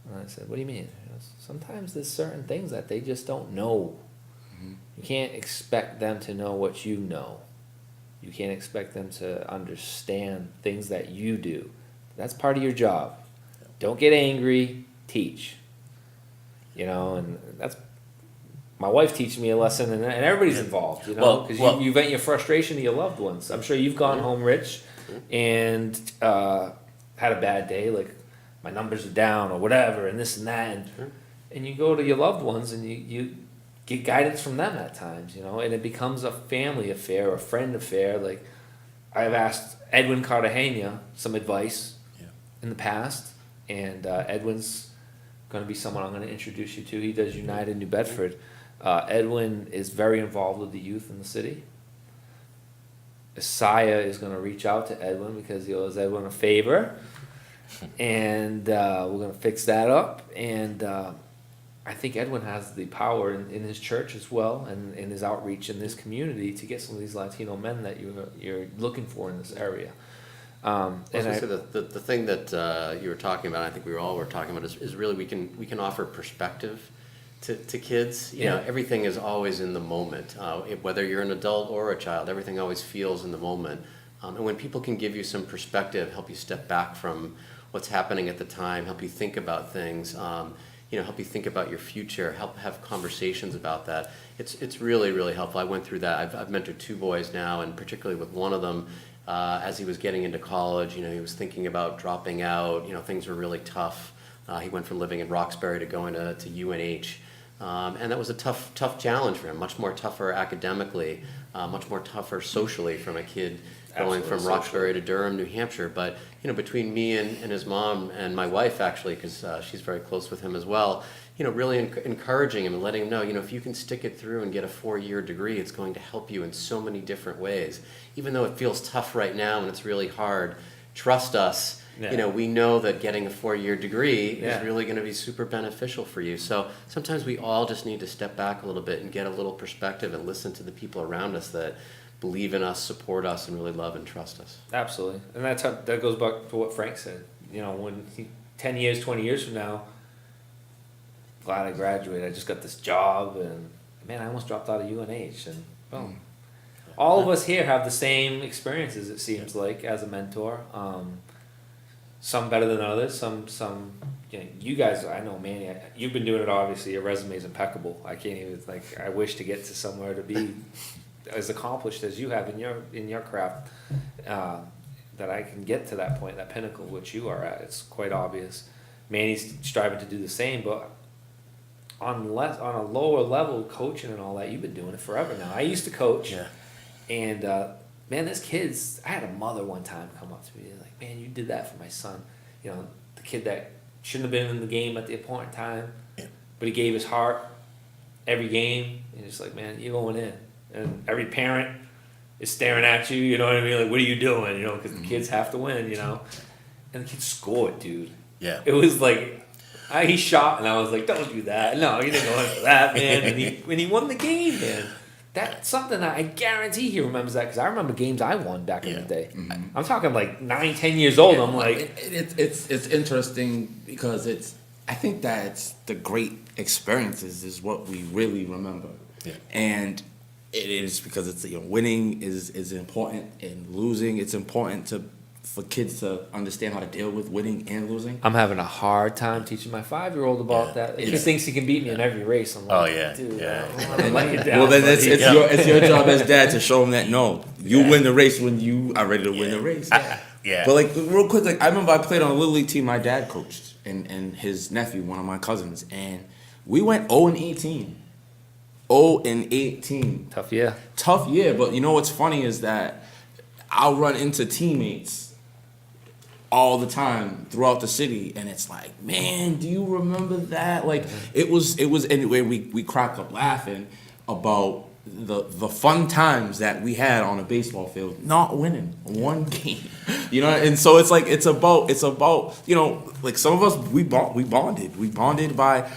And I said, what do you mean? Sometimes there's certain things that they just don't know. Mm-hmm. You can't expect them to know what you know. You can't expect them to understand things that you do. That's part of your job. Don't get angry, teach. You know, and that's my wife teaches me a lesson, and everybody's involved, you know, because you vent your frustration to your loved ones. I'm sure you've gone home rich and had a bad day, like my numbers are down or whatever, and this and that, and you go to your loved ones and you get guidance from them at times, you know, and it becomes a family affair, a friend affair. Like, I've asked Edwin Cartagena some advice in the past, and Edwin's going to be someone I'm going to introduce you to. He does United New Bedford. Edwin is very involved with the youth in the city. Isaiah is going to reach out to Edwin because he owes Edwin a favor, and we're going to fix that up. And I think Edwin has the power in his church as well, and in his outreach in this community to get some of these Latino men that you're looking for in this area. I was gonna say the thing that you were talking about, I think we all were talking about, is really we can offer perspective to kids. You know, everything is always in the moment. Whether you're an adult or a child, everything always feels in the moment. And when people can give you some perspective, help you step back from what's happening at the time, help you think about things, help you think about your future, help have conversations about that. It's really, really helpful. I went through that. I've mentored 2 boys now, and particularly with one of them, as he was getting into college, he was thinking about dropping out. Things were really tough. He went from living in Roxbury to going to UNH. And that was a tough challenge for him, much more tougher academically, much more tougher socially from a kid going from Roxbury to Durham, New Hampshire. But, between me and his mom and my wife, actually, because she's very close with him as well, really encouraging him and letting him know, if you can stick it through and get a 4-year degree, it's going to help you in so many different ways. Even though it feels tough right now and it's really hard, trust us. Yeah. We know that getting a 4-year degree is really going to be super beneficial for you. So sometimes we all just need to step back a little bit and get a little perspective and listen to the people around us that believe in us, support us, and really love and trust us. Absolutely, and that goes back to what Frank said. When 10 years, 20 years from now, glad I graduated. I just got this job, and man, I almost dropped out of UNH, and boom. All of us here have the same experiences. It seems like as a mentor. Some better than others. Some. You guys. I know, Manny. You've been doing it. Obviously, your resume is impeccable. I can't even I wish to get to somewhere to be as accomplished as you have in your craft. That I can get to that point, that pinnacle which you are at. It's quite obvious. Manny's striving to do the same, but on a lower level, coaching and all that, you've been doing it forever now. I used to coach, and man, there's kids. I had a mother one time come up to me like, "Man, you did that for my son." The kid that shouldn't have been in the game at the appointed time, but he gave his heart every game. And it's like, man, you're going in, and every parent is staring at you. You know what I mean? Like, what are you doing? Because the kids have to win. And the kid scored, dude. Yeah. It was like. He shot, and I was like, "Don't do that! No, you didn't go in for that, man." And when he won the game, man, that's something that I guarantee he remembers that because I remember games I won back in the day. I'm talking like 9, 10 years old. I'm like, it's interesting because I think that's the great experiences is what we really remember, and it is because it's winning is important and losing. It's important for kids to understand how to deal with winning and losing. I'm having a hard time teaching my 5-year-old about that. He thinks he can beat me in every race. I'm like, dude, I don't wanna let you down, Well, then buddy. it's your job as dad to show him that no, you win the race when you are ready to win the race. But real quick, I remember I played on a little league team my dad coached and his nephew, one of my cousins, and we went 0-18. 0-18. Tough year, but what's funny is that I'll run into teammates all the time throughout the city, and it's like, man, do you remember that? Like, it was anyway. We cracked up laughing about the fun times that we had on a baseball field, not winning one game, And so it's about like some of us we bonded by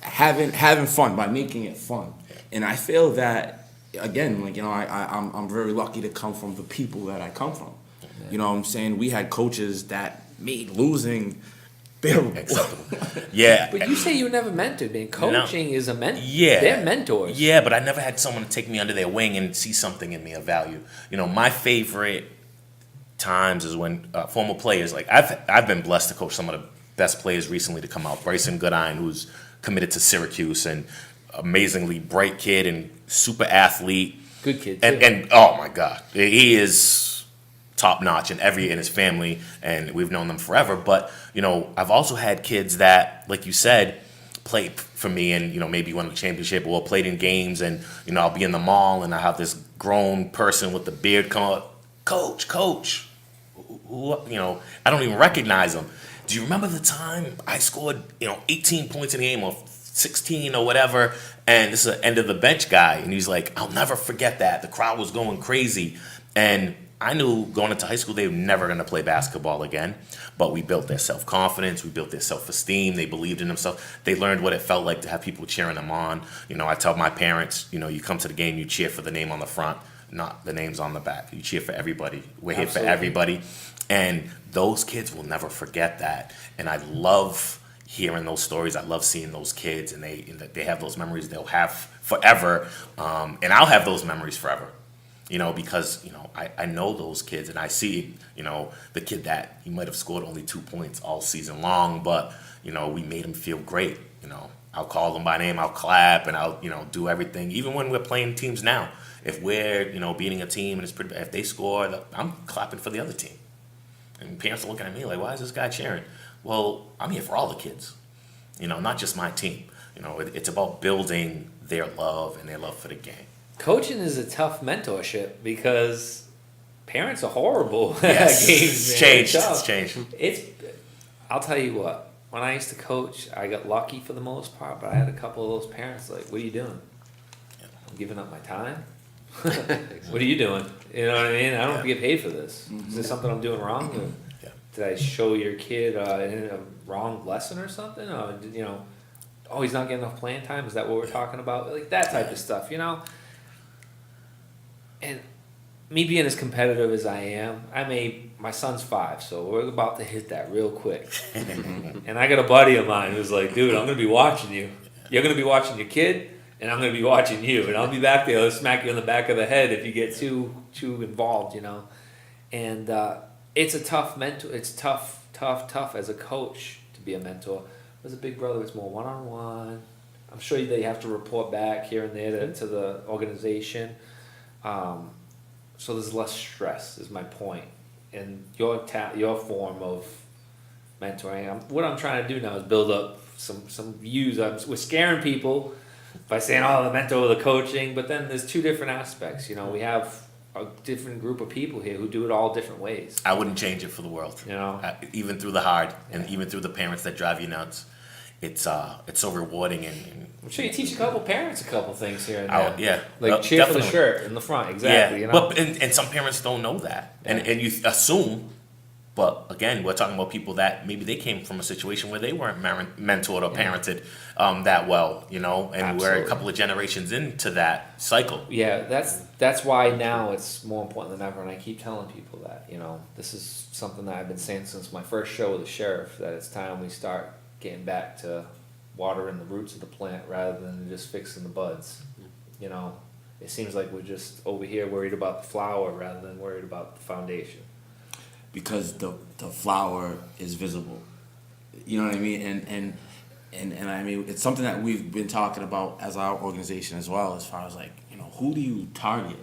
having fun, by making it fun, and I feel that again, I'm very lucky to come from the people that I come from. You know what I'm saying? We had coaches that made losing bearable. But you say you were never mentored, man. Coaching is a mentor. They're mentors. Yeah, but I never had someone to take me under their wing and see something in me of value. My favorite times is when former players, like I've been blessed to coach some of the best players recently to come out. Bryson Goodine, who's committed to Syracuse and amazingly bright kid and super athlete. Good kid, too. And oh my God, he is top notch in his family, and we've known them forever. But I've also had kids that, like you said, played for me, and maybe won the championship or played in games, and I'll be in the mall and I have this grown person with the beard come up, coach, who, I don't even recognize him. Do you remember the time I scored 18 points in a game or 16 or whatever, and this is an end of the bench guy, and he's like, I'll never forget that. The crowd was going crazy, and I knew going into high school they were never going to play basketball again, but we built their self-confidence, we built their self-esteem, they believed in themselves, they learned what it felt like to have people cheering them on. You know, I tell my parents, you know, you come to the game, you cheer for the name on the front, not the names on the back. You cheer for everybody. We're here for everybody. And those kids will never forget that. And I love hearing those stories. I love seeing those kids, and they have those memories they'll have forever. And I'll have those memories forever. You know, because, you know, I know those kids, and I see, you know, the kid that he might have scored only 2 points all season long, but, you know, we made him feel great. You know, I'll call them by name, I'll clap, and I'll, you know, do everything. Even when we're playing teams now, if we're, you know, beating a team and it's pretty bad, if they score, I'm clapping for the other team. And parents are looking at me like, why is this guy cheering? Well, I'm here for all the kids, you know, not just my team. You know, it's about building their love and their love for the game. Coaching is a tough mentorship because parents are horrible Yes, at games. it's Man. changed. It's It's tough. changed. I'll tell you what. When I used to coach, I got lucky for the most part, but I had a couple of those parents like, "What are you doing? I'm giving up my time. What are you doing? You know what I mean? I don't get paid for this. Is there something I'm doing wrong? Yeah. Did I show your kid a wrong lesson or something? Or did, you know, oh, he's not getting enough playing time. Is that what we're talking about? Like that type of stuff, you know." And me being as competitive as I am, my son's 5, so we're about to hit that real quick. And I got a buddy of mine who's like, dude, I'm gonna be watching you. You're gonna be watching your kid, and I'm gonna be watching you, and I'll be back there to smack you in the back of the head if you get too involved, you know. And it's a tough mentor. It's tough as a coach to be a mentor. As a big brother, it's more one-on-one. I'm sure they have to report back here and there to the organization. So there's less stress, is my point. And your form of mentoring, what I'm trying to do now is build up some views. We're scaring people by saying, oh, the mentor, the coaching, but then there's 2 different aspects. You know, we have a different group of people here who do it all different ways. I wouldn't change it for the world. You know? Even through the hard, and even through the parents that drive you nuts, it's so rewarding. And I'm sure you teach a couple parents a couple things here and I there. would- yeah. Like cheer for the Definitely. shirt in the front, exactly. Yeah, You know? but and some parents don't know that, Yeah. and you assume. But again, we're talking about people that maybe they came from a situation where they weren't mentored or parented that well, you know, and we're a Absolutely. couple of generations into that cycle. Yeah, that's why now it's more important than ever, and I keep telling people that, you know, this is something that I've been saying since my first show with the sheriff, that it's time we start getting back to watering the roots of the plant rather than just fixing the buds. You know, it seems like we're just over here worried about the flower rather than worried about the foundation. Because the flower is visible. You know what I mean? And I mean, it's something that we've been talking about as our organization as well, as far as like, you know, who do you target?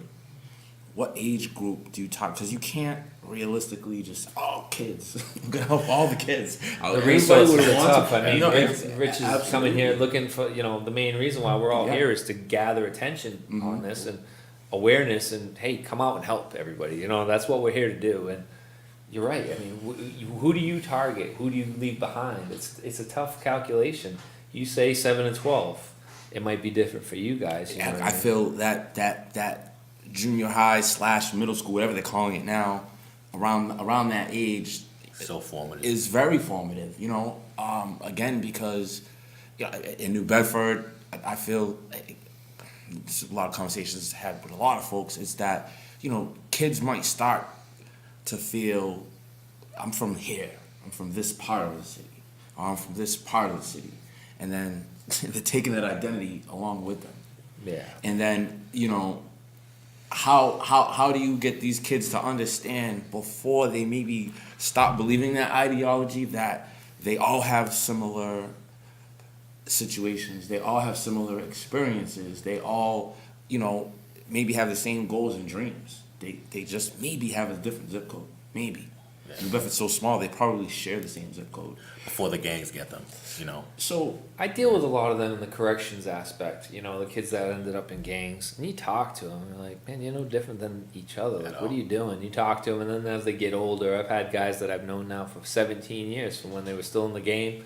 What age group do you target? Because you can't realistically just, kids. I'm gonna help all the kids. The resources are tough. I mean, No, Rich is absolutely. coming here looking for, you know, the main reason why we're all Yeah. here is to gather attention on this and awareness and, hey, come out and help everybody. You know, that's what we're here to do. And you're right. I mean, who do you target? Who do you leave behind? It's a tough calculation. You say 7 and 12. It might be different for you guys. You know what I feel that junior high / middle school, whatever they're calling it now, around that age, So formative. is very formative. You know, again, because in New Bedford, I feel there's a lot of conversations had with a lot of folks. Is that, you know, kids might start to feel, I'm from here, I'm from this part of the city, or I'm from this part of the city, and then they're taking that identity along with them. Yeah. And then, you know, how do you get these kids to understand before they maybe stop believing that ideology, that they all have similar situations, they all have similar experiences, they all, you know, maybe have the same goals and dreams. They just maybe have a different zip code. Maybe. New Bedford's so small, they probably share the same zip code. Before the gangs get them, you know. So I deal with a lot of them in the corrections aspect, you know, the kids that ended up in gangs. And you talk to them, and you're like, man, you're no different than each other. Like, what are you doing? You talk to them, and then as they get older, I've had guys that I've known now for 17 years, from when they were still in the game,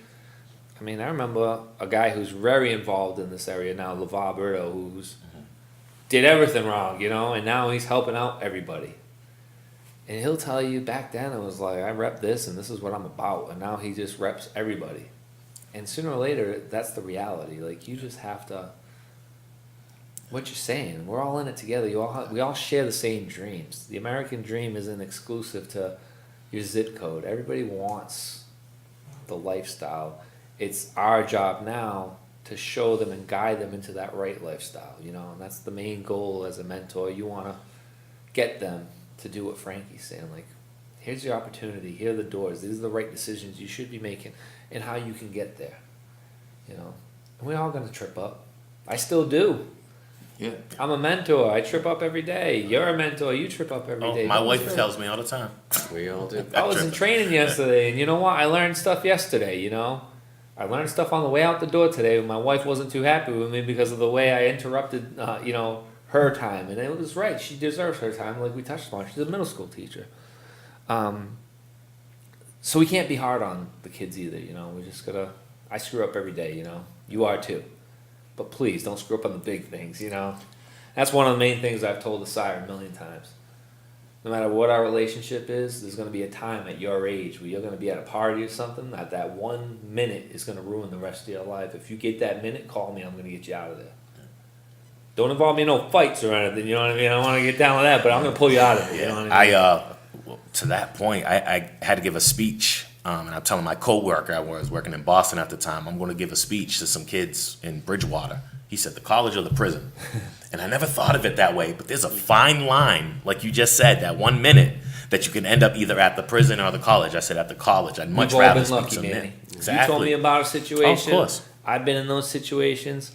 I mean, I remember a guy who's very involved in this area now, DeBrito, who's did everything wrong, you know, and now he's helping out everybody. And he'll tell you back then it was like, I rep this and this is what I'm about. And now he just reps everybody. And sooner or later, that's the reality. Like, you just have to, what you're saying, we're all in it together. We all share the same dreams. The American dream isn't exclusive to your zip code. Everybody wants the lifestyle. It's our job now to show them and guide them into that right lifestyle, you know, and that's the main goal as a mentor. You want to get them to do what Frankie's saying, like, here's your opportunity, here are the doors, these are the right decisions you should be making, and how you can get there, you know. And we're all going to trip up. I still do. Yeah. I'm a mentor. I trip up every day. You're a mentor. You trip up every day. My Don't wife trip. tells me all the time. We all do. I was in training yesterday, and you know what? I learned stuff yesterday, you know? I learned stuff on the way out the door today. My wife wasn't too happy with me because of the way I interrupted, you know, her time. And it was right. She deserves her time, like we touched on. She's a middle school teacher. So we can't be hard on the kids either, you know? We just gotta, I screw up every day, you know? You are too. But please, don't screw up on the big things, you know? That's one of the main things I've told the sire a million times. No matter what our relationship is, there's going to be a time at your age where you're going to be at a party or something, that 1 minute is going to ruin the rest of your life. If you get that minute, call me. I'm going to get you out of there. Don't involve me in no fights or anything, you know what I mean? I don't want to get down with that, but I'm going to pull you out of it, you know what I mean? Well, to that point, I had to give a speech, and I'm telling my coworker, I was working in Boston at the time, I'm going to give a speech to some kids in Bridgewater. He said, the college or the prison. And I never thought of it that way, but there's a fine line, like you just said, that 1 minute that you can end up either at the prison or the college. I said at the college. I'd much We've all rather been speak lucky, to Manny. men. You Exactly. told me about a situation. Oh, of course. I've been in those situations,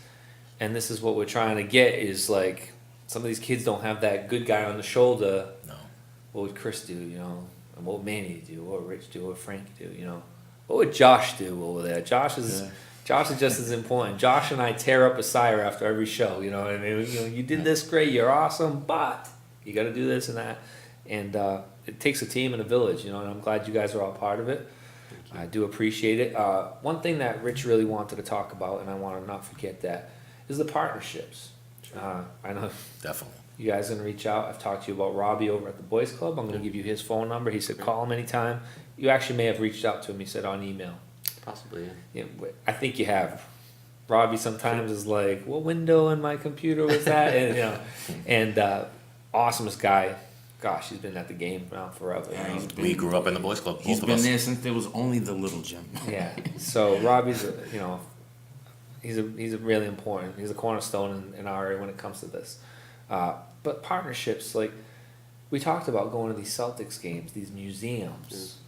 and this is what we're trying to get is like, some of these kids don't have that good guy on the shoulder. No. What would Chris do, you know? And what would Manny do? What would Rich do? What would Frankie do, you know? What would Josh do over there? Josh is just as important. Josh and I tear up a sire after every show, you know what I mean? You know, you did this great, you're awesome, but you got to do this and that. And it takes a team and a village, you know, and I'm glad you guys are all part of it. I do appreciate it. One thing that Rich really wanted to talk about, and I want to not forget that, is the partnerships. I know Definitely. you guys are going to reach out. I've talked to you about Robbie over at the Boys Club. I'm going to give you his phone number. He said call him anytime. You actually may have reached out to him, he said, on email. Possibly, yeah. Yeah, I think you have. Robbie sometimes is like, what window in my computer was that? And, you know, and awesomest guy. Gosh, he's been at the game now forever. Yeah, you know? he's been- We grew up in the boys club. He's both of been us. there since there was only the little gym. Yeah. So Robbie's, you know, he's a really important. He's a cornerstone in our area when it comes to this. But partnerships, like we talked about going to these Celtics games, these museums.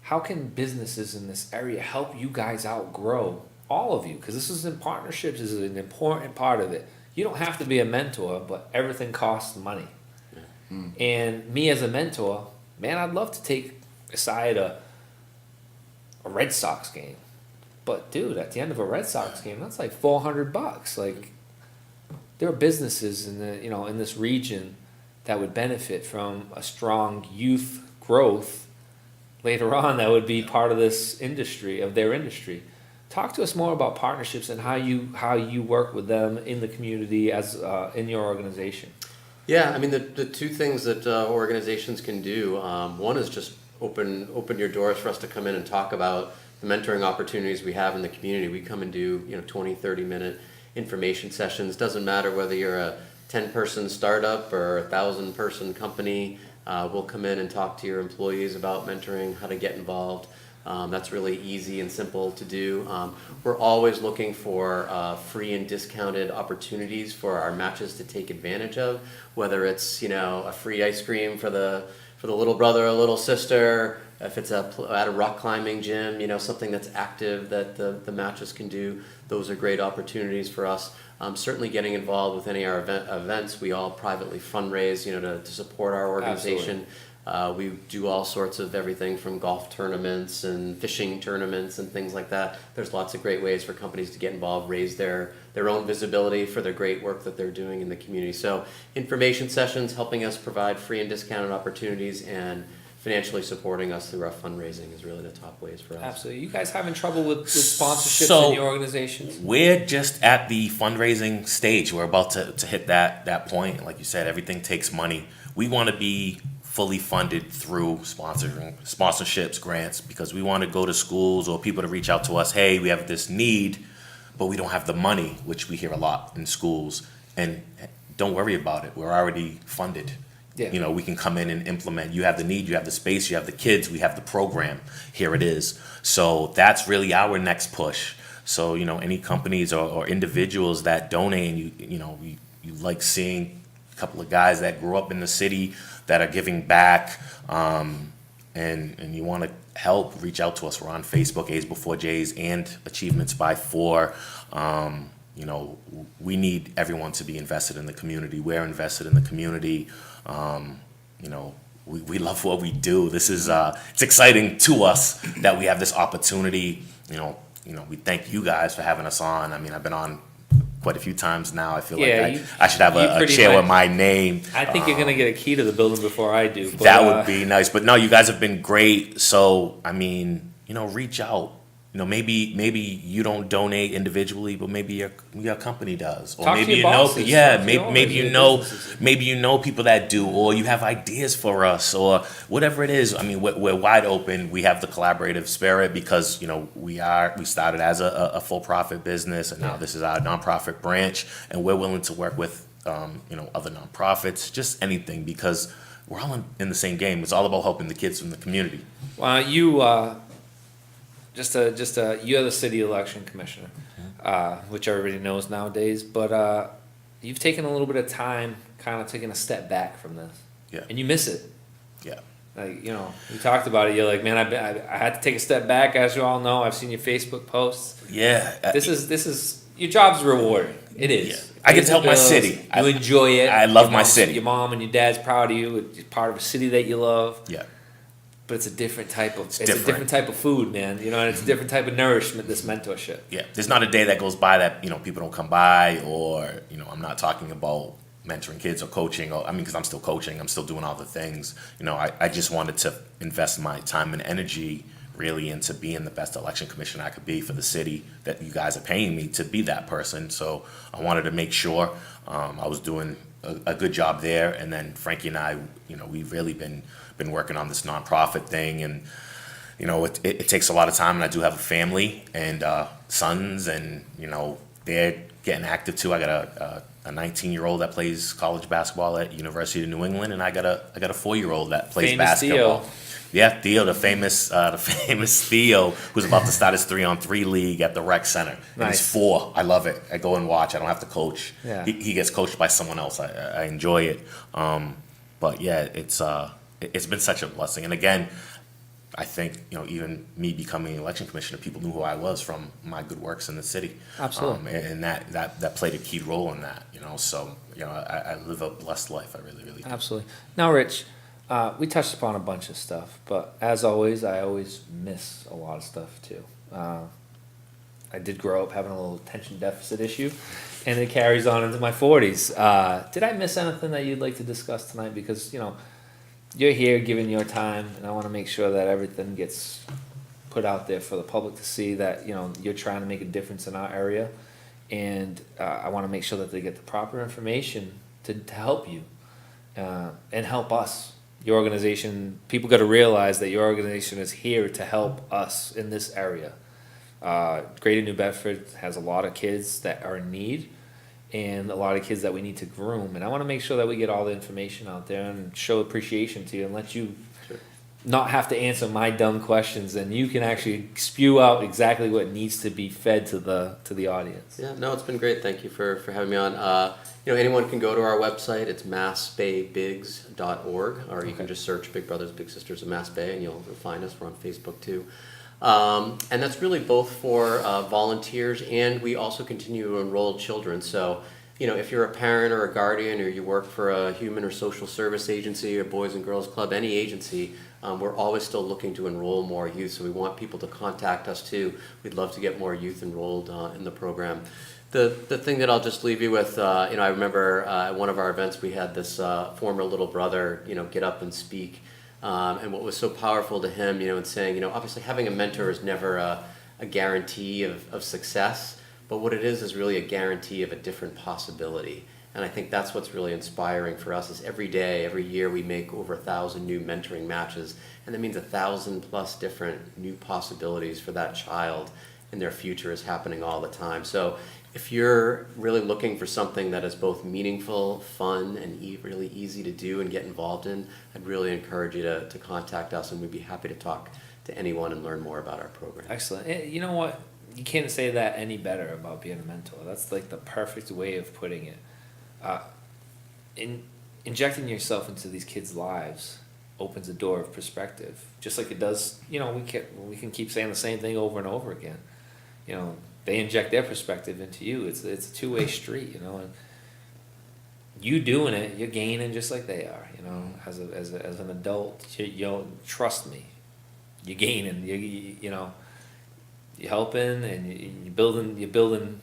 How can businesses in this area help you guys outgrow, all of you? Because this is in partnerships. This is an important part of it. You don't have to be a mentor, but everything costs money. And me as a mentor, man, I'd love to take aside a Red Sox game. But dude, at the end of a Red Sox game, that's like $400. Like, there are businesses in the, you know, in this region that would benefit from a strong youth growth later on that would be part of this industry, of their industry. Talk to us more about partnerships and how you work with them in the community as in your organization. Yeah, I mean, the two things that organizations can do, one is just open your doors for us to come in and talk about the mentoring opportunities we have in the community. We come and do, 20, 30-minute information sessions. Doesn't matter whether you're a 10-person startup or a 1,000-person company. We'll come in and talk to your employees about mentoring, how to get involved. That's really easy and simple to do. We're always looking for free and discounted opportunities for our matches to take advantage of, whether it's a free ice cream for the little brother or little sister, if it's at a rock climbing gym, something that's active that the matches can do. Those are great opportunities for us. Certainly getting involved with any of our events. We all privately fundraise, to support our organization. We do all sorts of everything from golf tournaments and fishing tournaments and things like that. There's lots of great ways for companies to get involved, raise their own visibility for their great work that they're doing in the community. So information sessions helping us provide free and discounted opportunities, and financially supporting us through our fundraising is really the top ways for us. Absolutely. You guys having trouble with sponsorships So- in your organizations? We're just at the fundraising stage. We're about to hit that point. Like you said, everything takes money. We want to be fully funded through sponsorships, grants, because we want to go to schools or people to reach out to us. Hey, we have this need, but we don't have the money, which we hear a lot in schools. And don't worry about it. We're already funded. Yeah. You know, we can come in and implement. You have the need, you have the space, you have the kids, we have the program. Here it is. So that's really our next push. So, you know, any companies or individuals that donate, and you like seeing a couple of guys that grew up in the city that are giving back, and you want to help, reach out to us. We're on Facebook, A's Before J's and Achievements by 4. You know, we need everyone to be invested in the community. We're invested in the community. You know, we love what we do. This is it's exciting to us that we have this opportunity. You know, we thank you guys for having us on. I mean, I've been on quite a few times now. I feel like I should have a pretty chair much- with my name. I think you're gonna get a key to the building before I do. But, That would be nice. But no, you guys have been great. So, I mean, you know, reach out. You know, maybe you don't donate individually, but maybe your company does, or Talk to maybe your you know, bosses, yeah, talk to your maybe owners, you your know, businesses. maybe you know people that do, or you have ideas for us, or whatever it is. I mean, we're wide open. We have the collaborative spirit because you know we started as a full profit business, and now this is our nonprofit branch, and we're willing to work with you know, other nonprofits, just anything, because we're all in the same game. It's all about helping the kids from the community. Well, you you're the city election commissioner, which everybody knows nowadays. But you've taken a little bit of time, kind of taking a step back from this, Yeah. and you miss it. Yeah. Like, you know, we talked about it. You're like, man, I had to take a step back. As you all know, I've seen your Facebook posts. Yeah. This is your job's rewarding. It is. Yeah. I get to help my Bills, city. You enjoy it. I love Your my mom's- city. Your mom and your dad's proud of you. It's part of a city that you love. Yeah. But it's a different type of. It's a different. different type of food, man. You know, and it's a different type of nourishment. This mentorship. Yeah. There's not a day that goes by that, you know, people don't come by, or, you know, I'm not talking about mentoring kids or coaching, or, I mean, because I'm still coaching, I'm still doing all the things. You know, I just wanted to invest my time and energy really into being the best election commissioner I could be for the city that you guys are paying me to be that person. So I wanted to make sure I was doing a good job there. And then Frankie and I, you know, we've really been working on this nonprofit thing, and you know, it takes a lot of time, and I do have a family and sons, and you know, they're getting active too. I got a 19-year-old that plays college basketball at University of New England, and I got a 4-year-old that plays Famous basketball. Theo. Yeah, Theo, the famous Theo, who's about to start his 3-on-3 league at the rec center. And Nice. he's 4. I love it. I go and watch. I don't have to coach. Yeah. He gets coached by someone else. I enjoy it. But yeah, it's been such a blessing. And again, I think, you know, even me becoming election commissioner, people knew who I was from my good works in the city. Absolutely. And that played a key role in that, you know. So, you know, I live a blessed life. I really, really do. Absolutely. Now, Rich, we touched upon a bunch of stuff, but as always, I always miss a lot of stuff too. I did grow up having a little attention deficit issue, and it carries on into my 40s. Did I miss anything that you'd like to discuss tonight? Because, you know, you're here giving your time, and I want to make sure that everything gets put out there for the public to see that, you know, you're trying to make a difference in our area, and I want to make sure that they get the proper information to help you and help us. Your organization, people got to realize that your organization is here to help us in this area. Greater New Bedford has a lot of kids that are in need, and a lot of kids that we need to groom. And I want to make sure that we get all the information out there and show appreciation to you and let you not have to answer my dumb questions, and you can actually spew out exactly what needs to be fed to the audience. Yeah, no, it's been great. Thank you for having me on. You know, anyone can go to our website. It's massbaybigs.org, or you can just search Big Brothers Big Sisters of Mass Bay, and you'll find us. We're on Facebook too. And that's really both for volunteers, and we also continue to enroll children. So, you know, if you're a parent or a guardian, or you work for a human or social service agency or Boys and Girls Club, any agency, we're always still looking to enroll more youth. So we want people to contact us too. We'd love to get more youth enrolled in the program. The thing that I'll just leave you with, you know, I remember at one of our events we had this former little brother, you know, get up and speak And what was so powerful to him, in saying, obviously having a mentor is never a guarantee of success, but what it is really a guarantee of a different possibility. And I think that's what's really inspiring for us is every day, every year we make over 1,000 new mentoring matches, and that means 1,000 plus different new possibilities for that child, and their future is happening all the time. So if you're really looking for something that is both meaningful, fun, and really easy to do and get involved in, I'd really encourage you to contact us, and we'd be happy to talk to anyone and learn more about our program. Excellent. You know what? You can't say that any better about being a mentor. That's like the perfect way of putting it. Injecting yourself into these kids' lives opens a door of perspective, just like it does. We can keep saying the same thing over and over again. They inject their perspective into you. It's a two-way street. And you doing it, you're gaining just like they are. As an adult, you trust me, you're gaining. You're helping and you're building,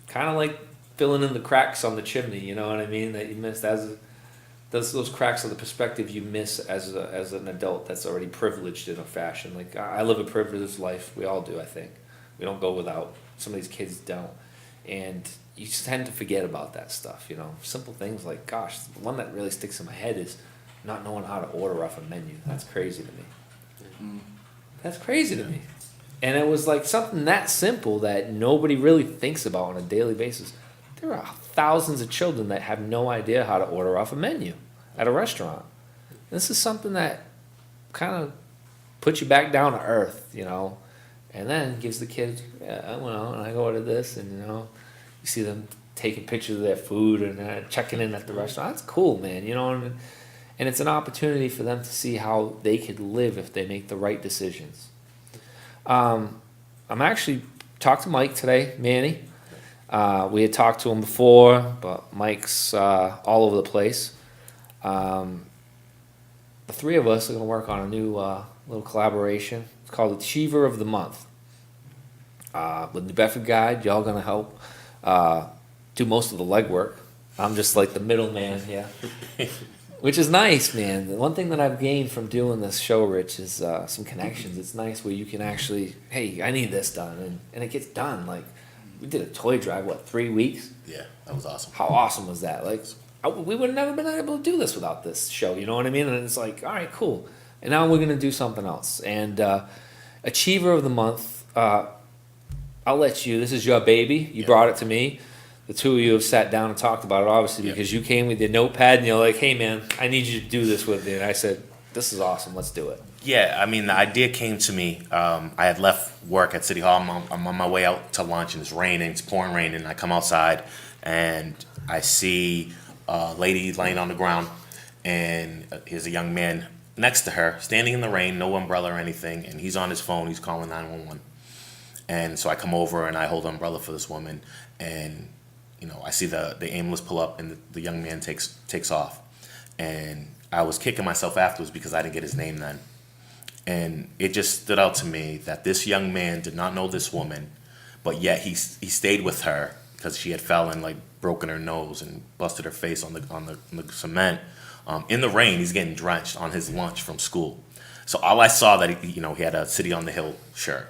kind of like filling in the cracks on the chimney, you know what I mean, that you missed those cracks of the perspective you miss as an adult that's already privileged in a fashion. Like, I live a privileged life. We all do, I think. We don't go without. Some of these kids don't. And you just tend to forget about that stuff, Simple things like, gosh, the one that really sticks in my head is not knowing how to order off a menu. That's crazy to me. That's crazy to me. And it was like something that simple that nobody really thinks about on a daily basis. There are thousands of children that have no idea how to order off a menu at a restaurant. This is something that kind of puts you back down to earth, and then gives the kids, and I go to this, and you see them taking pictures of their food and checking in at the restaurant. That's cool, man, and it's an opportunity for them to see how they could live if they make the right decisions. I'm actually talked to Mike today, Manny. We had talked to him before, but Mike's all over the place. The three of us are going to work on a new little collaboration. It's called Achiever of the Month. With the Bedford Guide, y'all going to help do most of the legwork. I'm just like the middleman here. Which is nice, man. The one thing that I've gained from doing this show, Rich, is some connections. It's nice where you can actually, hey, I need this done, and it gets done. Like, we did a toy drive, 3 weeks? Yeah, that was awesome. How awesome was that? Like, we would have never been able to do this without this show, you know what I mean? And it's like, all right, cool. And now we're going to do something else. And Achiever of the Month, I'll let you, this is your baby. You brought it to me. The two of you have sat down and talked about it, obviously, because you came with your notepad and you're like, hey, man, I need you to do this with me. And I said, this is awesome. Let's do it. Yeah, I mean, the idea came to me. I had left work at City Hall. I'm on my way out to lunch, and it's raining. It's pouring rain, and I come outside, and I see a lady laying on the ground, and here's a young man next to her, standing in the rain, no umbrella or anything, and he's on his phone. He's calling 911. And so I come over, and I hold an umbrella for this woman, and I see the ambulance pull up, and the young man takes off. And I was kicking myself afterwards because I didn't get his name then. And it just stood out to me that this young man did not know this woman, but yet he stayed with her because she had fell and broken her nose and busted her face on the cement. In the rain, he's getting drenched on his lunch from school. So all I saw that he had a City on the Hill shirt.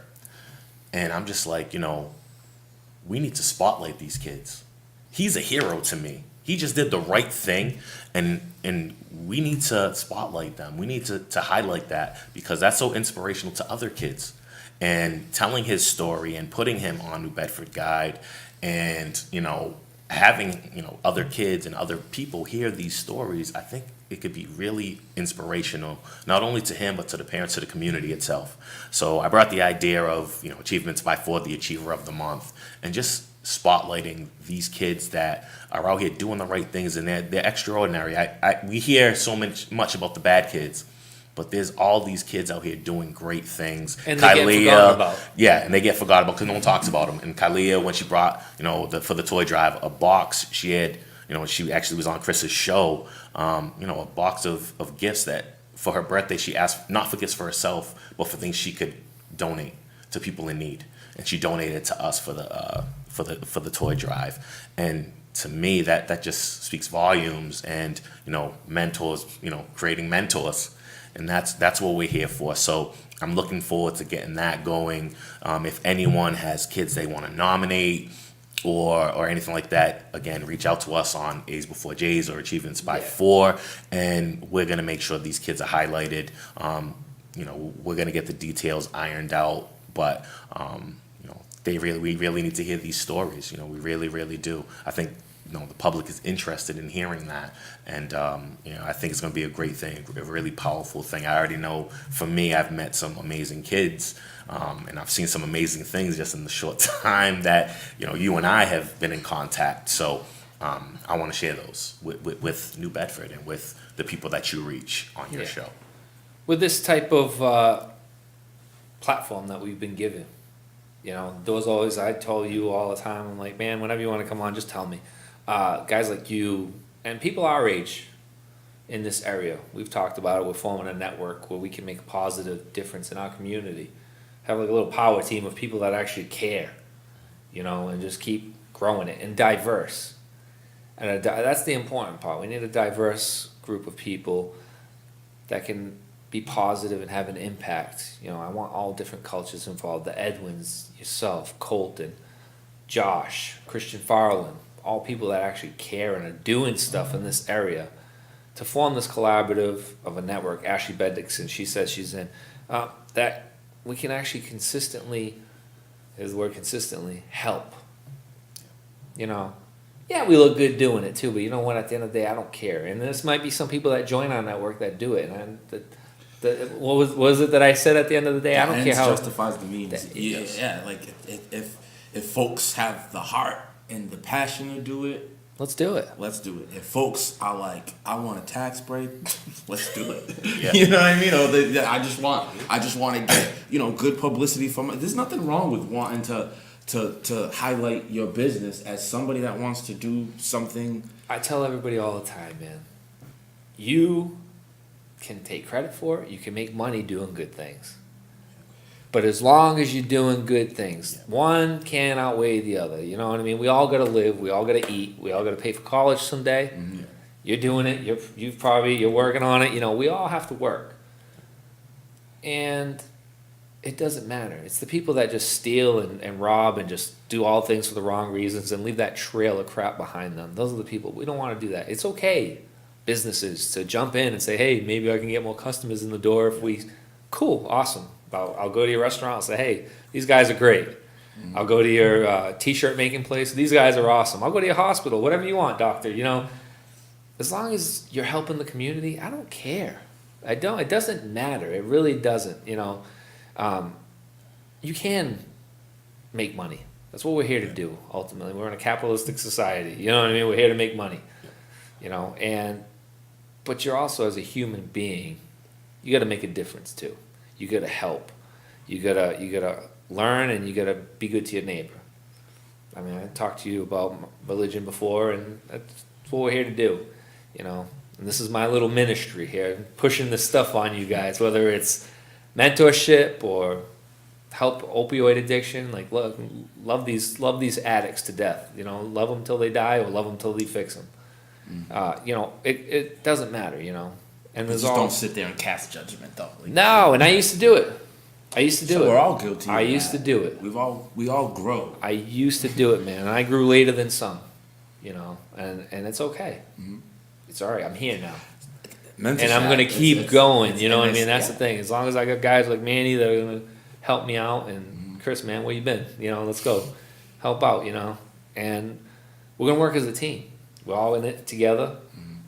And I'm just like, we need to spotlight these kids. He's a hero to me. He just did the right thing, and we need to spotlight them. We need to highlight that because that's so inspirational to other kids. And telling his story and putting him on New Bedford Guide and, having, other kids and other people hear these stories, I think it could be really inspirational, not only to him, but to the parents, to the community itself. So I brought the idea of, Achievements by 4, the Achiever of the Month, and just spotlighting these kids that are out here doing the right things, and they're extraordinary. We hear so much about the bad kids, but there's all these kids out here doing great things. And they get forgotten about. Yeah, and they get forgotten about because no one talks about them. And Kylia, when she brought, for the toy drive, a box, she had, she actually was on Chris's show, a box of gifts that for her birthday she asked not for gifts for herself, but for things she could donate to people in need. And she donated to us for the toy drive. And to me, that just speaks volumes. And mentors, creating mentors, and that's what we're here for. So I'm looking forward to getting that going. If anyone has kids they want to nominate or anything like that, again, reach out to us on A's Before J's or Achievements by Yeah. 4, and we're gonna make sure these kids are highlighted. We're gonna get the details ironed out, but we really need to hear these stories. We really, really do. I think the public is interested in hearing that, and I think it's gonna be a great thing, a really powerful thing. I already know, for me, I've met some amazing kids, and I've seen some amazing things just in the short time that you and I have been in contact. So I want to share those with New Bedford and with the people that you reach on your Yeah. show. With this type of platform that we've been given, those always, I tell you all the time, I'm like, man, whenever you want to come on, just tell me. Guys like you and people our age in this area, we've talked about it, we're forming a network where we can make a positive difference in our community. Have like a little power team of people that actually care, and just keep growing it, and diverse. And that's the important part. We need a diverse group of people that can be positive and have an impact. I want all different cultures involved. The Edwins, yourself, Colton, Josh, Christian Farland, all people that actually care and are doing stuff in this area to form this collaborative of a network. Ashley Bendixson, she says she's in, that we can actually consistently, is the word consistently, help. Yeah, we look good doing it too, but you know what, at the end of the day, I don't care. And this might be some people that join our network that do it, and what was it that I said at the end of the day? I don't care how justifies the means. That- Yeah, like if folks have the heart and the passion to do it, let's do it. let's do it. If folks are like, I want a tax break, let's do it. Yeah. You know what I mean? Or I just want to get good publicity from it. There's nothing wrong with wanting to highlight your business as somebody that wants to do something. I tell everybody all the time, man, you can take credit for it, you can make money doing good things. But as long as you're doing good things, one can't outweigh the other. You know what I mean? We all gotta live, we all gotta eat, we all gotta pay for college someday. Mm-hmm. You're doing it, you're working on it, we all have to work. And it doesn't matter. It's the people that just steal and rob and just do all things for the wrong reasons and leave that trail of crap behind them. Those are the people. We don't want to do that. It's okay, businesses, to jump in and say, hey, maybe I can get more customers in the door if we, cool, awesome. I'll go to your restaurant and say, hey, these guys are great. I'll go to your t-shirt making place. These guys are awesome. I'll go to your hospital, whatever you want, doctor. As long as you're helping the community, I don't care. It doesn't matter. It really doesn't, you can make money. That's what we're here to do, ultimately. We're in a capitalistic society. You know what I mean? We're here to make money. But you're also, as a human being, you gotta make a difference too. You gotta help. You gotta learn, and you gotta be good to your neighbor. I mean, I talked to you about religion before, and that's what we're here to do, And this is my little ministry here, pushing this stuff on you guys, whether it's mentorship or help opioid addiction. Like, look, love these addicts to death. Love them till they die, or love them till they fix them. It doesn't matter. And there's Just all, don't sit there and cast judgment, though. Like, no, and I used to do it. We're all guilty. I of used that. to do it. We all grow. I used to do it, man. And I grew later than some. And it's okay. Mm-hmm. It's all right. I'm here now. Mental And I'm gonna side, keep it's- going. it's- You know what I and mean? it's- That's the thing. As long as I got guys like Manny that are gonna help me out, and Chris, man, where you been? Let's go, help out. And we're gonna work as a team. We're all in it together.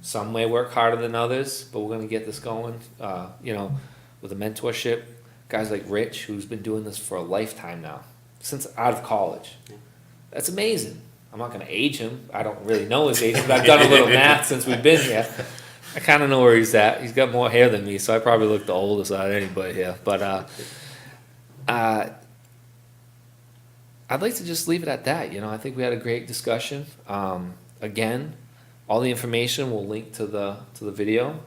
Some may work harder than others, but we're gonna get this going. With a mentorship, guys like Rich, who's been doing this for a lifetime now, since out of college. That's amazing. I'm not gonna age him. I don't really know his age, but I've done a little math since we've been here. I kind of know where he's at. He's got more hair than me, so I probably look the oldest out of anybody here. But I'd like to just leave it at that. I think we had a great discussion. Again, all the information will link to the video.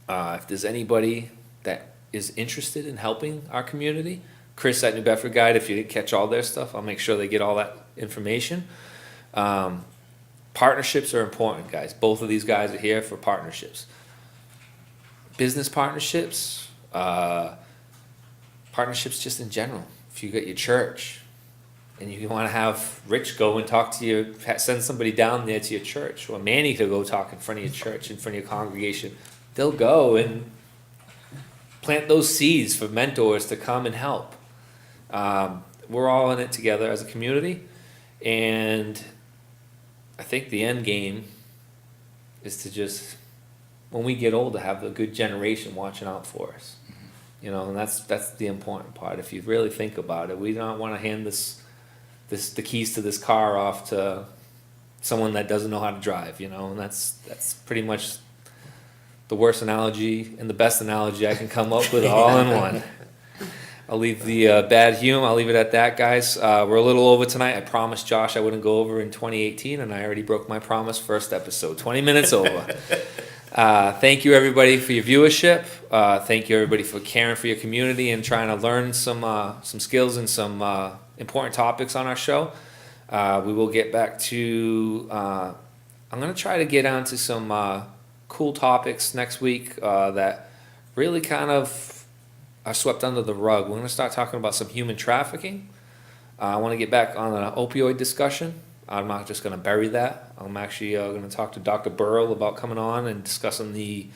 If there's anybody that is interested in helping our community, Chris at New Bedford Guide, if you didn't catch all their stuff, I'll make sure they get all that information. Partnerships are important, guys. Both of these guys are here for partnerships. business partnerships, partnerships just in general. If you got your church and you want to have Rich go and talk to you, send somebody down there to your church, or Manny to go talk in front of your church, in front of your congregation, they'll go and plant those seeds for mentors to come and help. We're all in it together as a community, and I think the end game is to just, when we get older, have a good generation watching out for us. You know, and that's the important part. If you really think about it, we don't want to hand the keys to this car off to someone that doesn't know how to drive. You know, and that's pretty much the worst analogy and the best analogy I can come up with all in one. I'll leave the bad humor. I'll leave it at that, guys. We're a little over tonight. I promised Josh I wouldn't go over in 2018, and I already broke my promise. First episode, 20 minutes over. Thank you, everybody, for your viewership. Thank you, everybody, for caring for your community and trying to learn some skills and some important topics on our show. We will get back to. I'm going to try to get onto some cool topics next week that really kind of are swept under the rug. We're going to start talking about some human trafficking. I want to get back on an opioid discussion. I'm not just going to bury that. I'm actually going to talk to Dr. Burrell about coming on and discussing the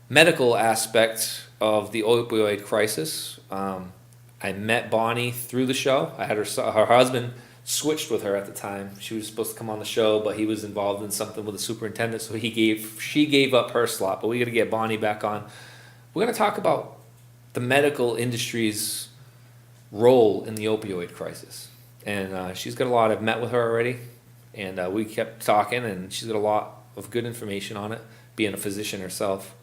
medical aspect of the opioid crisis. I met Bonnie through the show. I had her husband switched with her at the time. She was supposed to come on the show, but he was involved in something with the superintendent, so she gave up her slot. But we got to get Bonnie back on. We're going to talk about the medical industry's role in the opioid crisis. And she's got a lot. I've met with her already, and we kept talking, and she's got a lot of good information on it, being a physician herself.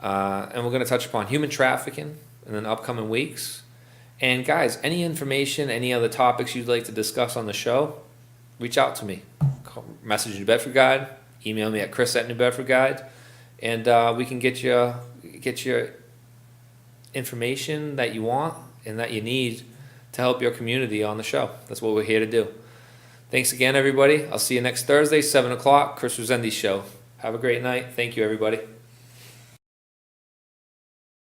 And we're going to touch upon human trafficking in the upcoming weeks. And guys, any information, any other topics you'd like to discuss on the show, reach out to me. Message New Bedford Guide, email me at chris@newbedfordguide, and we can get your information that you want and that you need to help your community on the show. That's what we're here to do. Thanks again, everybody. I'll see you next Thursday, 7 o'clock, Chris Resendes Show. Have a great night. Thank you, everybody.